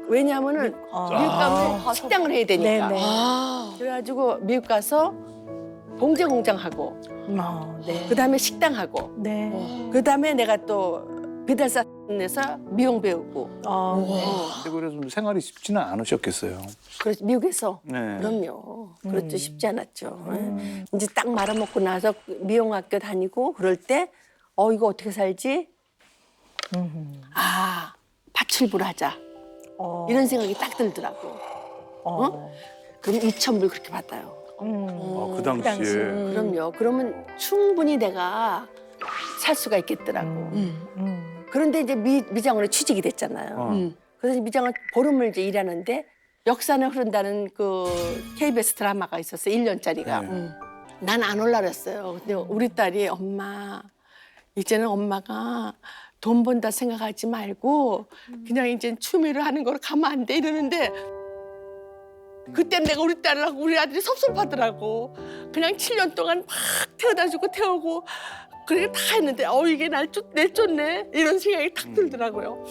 왜냐하면은 미국 가면 식당을 해야 되니까. 네네. 그래가지고 미국 가서 봉제 공장 하고, 네. 그다음에 식당 하고, 네. 그다음에 내가 또 배달사에서 미용 배우고. 근데 그래서 좀 생활이 쉽지는 않으셨겠어요. 그래서 미국에서 네. 그럼요. 그렇죠. 쉽지 않았죠. 이제 딱 말아먹고 나서 미용학교 다니고 그럴 때 이거 어떻게 살지? 파출부를 하자. 이런 생각이 딱 들더라고. 그럼 2,000불 그렇게 받아요. 그 당시에. 그럼요. 그러면 충분히 내가 살 수가 있겠더라고. 그런데 이제 미장원에 취직이 됐잖아요. 그래서 미장원 보름을 이제 일하는데 역사는 흐른다는 그 KBS 드라마가 있었어요. 1년짜리가. 난 안 올라 그랬어요. 근데 우리 딸이 엄마 이제는 엄마가 돈 번다 생각하지 말고 그냥 이제 취미를 하는 거로 가면 안 돼 이러는데 그때 내가 우리 딸하고 우리 아들이 섭섭하더라고. 그냥 7년 동안 막 태워다주고 태우고 그렇게 다 했는데 이게 내쫓네 이런 생각이 탁 들더라고요.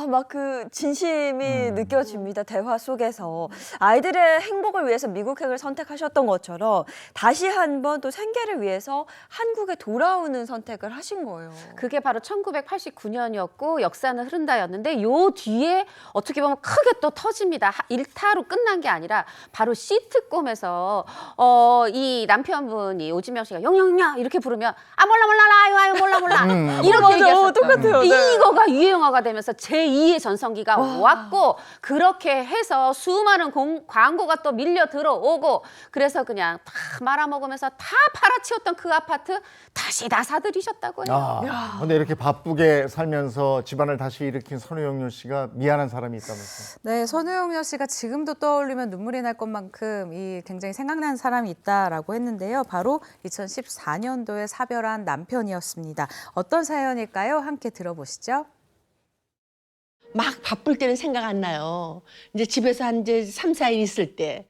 막 그 진심이 느껴집니다. 대화 속에서. 아이들의 행복을 위해서 미국행을 선택하셨던 것처럼 다시 한번 또 생계를 위해서 한국에 돌아오는 선택을 하신 거예요. 그게 바로 1989년이었고 역사는 흐른다였는데 요 뒤에 어떻게 보면 크게 또 터집니다. 일타로 끝난 게 아니라 바로 시트콤에서 이 남편분이 오지명 씨가 영영야 이렇게 부르면 몰라 아유 몰라 이렇게 얘기했었던 똑같아요. 네. 이거가 유행어가 되면서 제2의 전성기가 왔고 그렇게 해서 수많은 광고가 또 밀려 들어오고 그래서 그냥 다 말아먹으면서 다 팔아치웠던 그 아파트 다시 다 사들이셨다고요. 근데 이렇게 바쁘게 살면서 집안을 다시 일으킨 선우영료 씨가 미안한 사람이 있다면서요? 네, 선우영료 씨가 지금도 떠올리면 눈물이 날 것만큼 이 굉장히 생각나는 사람이 있다라고 했는데요. 바로 2014년도에 사별한 남편이었습니다. 어떤 사연일까요? 함께 들어보시죠. 막 바쁠 때는 생각 안 나요. 이제 집에서 한 이제 3, 4일 있을 때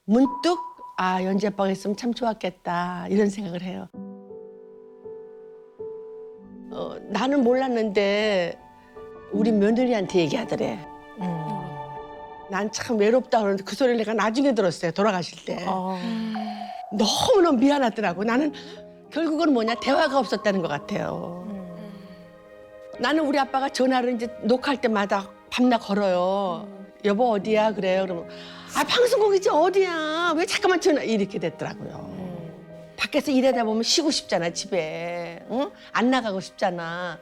문득 연지 아빠가 있으면 참 좋았겠다 이런 생각을 해요. 나는 몰랐는데 우리 며느리한테 얘기하더래. 난 참 외롭다 그러는데 그 소리를 내가 나중에 들었어요. 돌아가실 때. 너무너무 미안하더라고. 나는 결국은 뭐냐 대화가 없었다는 것 같아요. 나는 우리 아빠가 전화를 이제 녹화할 때마다 밤낮 걸어요. 여보 어디야? 그래요. 그러면 방송국이지 어디야? 왜 잠깐만 전화 이렇게 됐더라고요. 밖에서 일하다 보면 쉬고 싶잖아 집에. 응? 안 나가고 싶잖아.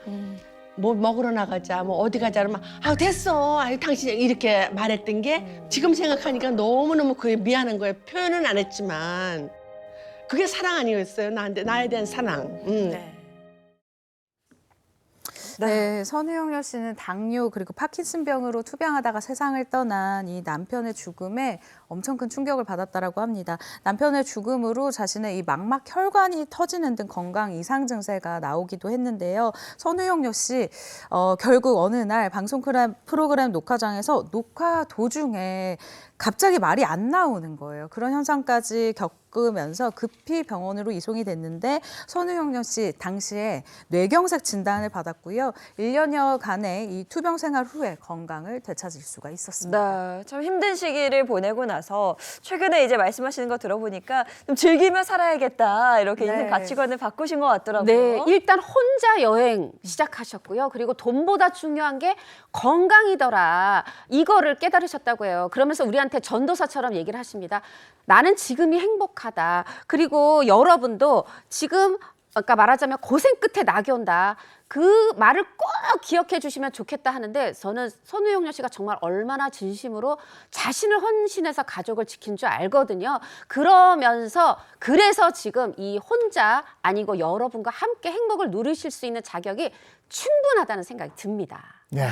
뭐 먹으러 나가자, 뭐 어디 가자 그러면 됐어. 당신 이렇게 말했던 게 지금 생각하니까 너무너무 그게 미안한 거예요. 표현은 안 했지만 그게 사랑 아니었어요. 나에 대한 사랑. 네, 선우영료 씨는 당뇨 그리고 파킨슨병으로 투병하다가 세상을 떠난 이 남편의 죽음에 엄청 큰 충격을 받았다라고 합니다. 남편의 죽음으로 자신의 이 망막 혈관이 터지는 등 건강 이상 증세가 나오기도 했는데요. 선우영료 씨 결국 어느 날 방송 프로그램 녹화장에서 녹화 도중에 갑자기 말이 안 나오는 거예요. 그런 현상까지 겪으면서 급히 병원으로 이송이 됐는데 선우영료 씨 당시에 뇌경색 진단을 받았고요. 1년여간의 이 투병 생활 후에 건강을 되찾을 수가 있었습니다. 네, 참 힘든 시기를 보내고 나서 최근에 이제 말씀하시는 거 들어보니까 좀 즐기며 살아야겠다 이렇게 인생 가치관을 바꾸신 것 같더라고요. 네, 일단 혼자 여행 시작하셨고요. 그리고 돈보다 중요한 게 건강이더라. 이거를 깨달으셨다고 해요. 그러면서 우리한테 전도사처럼 얘기를 하십니다. 나는 지금이 행복하다. 그리고 여러분도 지금 아까 말하자면 고생 끝에 낙이 온다. 그 말을 꼭 기억해 주시면 좋겠다 하는데 저는 선우영료 씨가 정말 얼마나 진심으로 자신을 헌신해서 가족을 지킨 줄 알거든요. 그래서 지금 이 혼자 아니고 여러분과 함께 행복을 누리실 수 있는 자격이 충분하다는 생각이 듭니다. 네.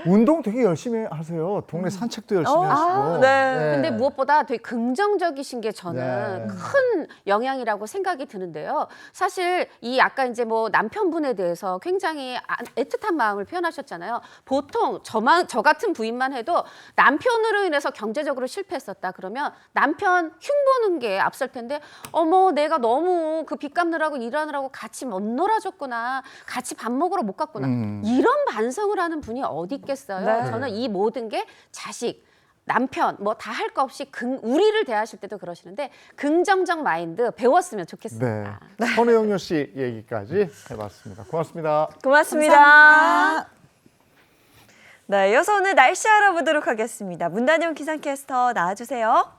운동 되게 열심히 하세요. 동네 산책도 열심히 하시고. 근데 무엇보다 되게 긍정적이신 게 저는 큰 영향이라고 생각이 드는데요. 사실 이 아까 이제 뭐 남편분에 대해서 굉장히 애틋한 마음을 표현하셨잖아요. 보통 저 같은 부인만 해도 남편으로 인해서 경제적으로 실패했었다 그러면 남편 흉보는 게 앞설 텐데 어머 내가 너무 그 빚 갚느라고 일하느라고 같이 못 놀아줬구나. 같이 밥 먹으러 못 갔구나. 이런 반성을 하는 분이 어디 있겠어요. 저는 이 모든 게 자식, 남편 뭐 다 할 거 없이 우리를 대하실 때도 그러시는데 긍정적 마인드 배웠으면 좋겠습니다. 네. 선우영료 씨 얘기까지 해봤습니다. 고맙습니다. 고맙습니다. 감사합니다. 네, 이어서 오늘 날씨 알아보도록 하겠습니다. 문단영 기상캐스터 나와주세요.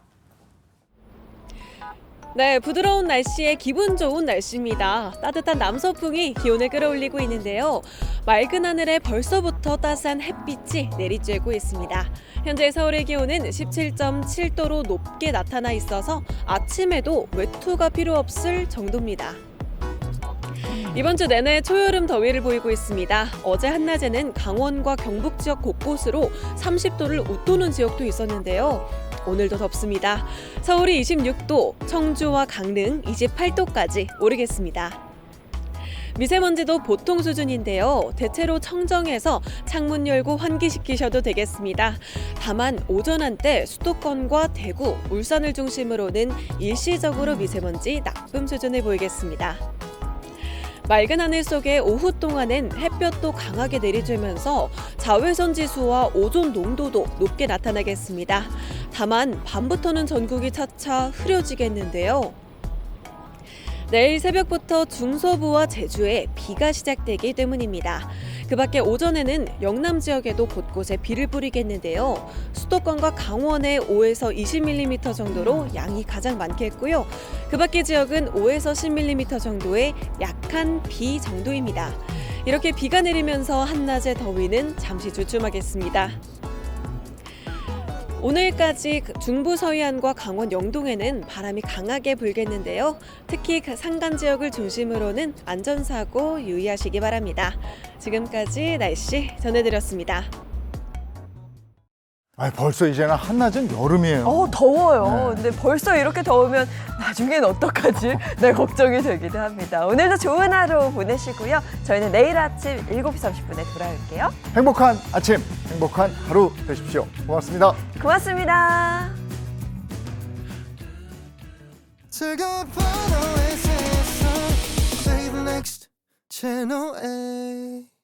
네, 부드러운 날씨에 기분 좋은 날씨입니다. 따뜻한 남서풍이 기온을 끌어올리고 있는데요. 맑은 하늘에 벌써부터 따스한 햇빛이 내리쬐고 있습니다. 현재 서울의 기온은 17.7도로 높게 나타나 있어서 아침에도 외투가 필요 없을 정도입니다. 이번 주 내내 초여름 더위를 보이고 있습니다. 어제 한낮에는 강원과 경북 지역 곳곳으로 30도를 웃도는 지역도 있었는데요. 오늘도 덥습니다. 서울이 26도, 청주와 강릉 28도까지 오르겠습니다. 미세먼지도 보통 수준인데요. 대체로 청정해서 창문 열고 환기시키셔도 되겠습니다. 다만 오전 한때 수도권과 대구, 울산을 중심으로는 일시적으로 미세먼지 나쁨 수준을 보이겠습니다. 맑은 하늘 속에 오후 동안엔 햇볕도 강하게 내리쬐면서 자외선 지수와 오존 농도도 높게 나타나겠습니다. 다만 밤부터는 전국이 차차 흐려지겠는데요. 내일 새벽부터 중서부와 제주에 비가 시작되기 때문입니다. 그 밖에 오전에는 영남 지역에도 곳곳에 비를 뿌리겠는데요. 수도권과 강원에 5에서 20mm 정도로 양이 가장 많겠고요. 그 밖의 지역은 5에서 10mm 정도의 약한 비 정도입니다. 이렇게 비가 내리면서 한낮의 더위는 잠시 주춤하겠습니다. 오늘까지 중부 서해안과 강원 영동에는 바람이 강하게 불겠는데요. 특히 산간 지역을 중심으로는 안전사고 유의하시기 바랍니다. 지금까지 날씨 전해드렸습니다. 벌써 이제는 한낮은 여름이에요. 더워요. 네. 근데 벌써 이렇게 더우면 나중엔 어떡하지? 네, 걱정이 되기도 합니다. 오늘도 좋은 하루 보내시고요. 저희는 내일 아침 7시 30분에 돌아올게요. 행복한 아침, 행복한 하루 되십시오. 고맙습니다. 고맙습니다. 즐거운 밤의 세상 Save next channel A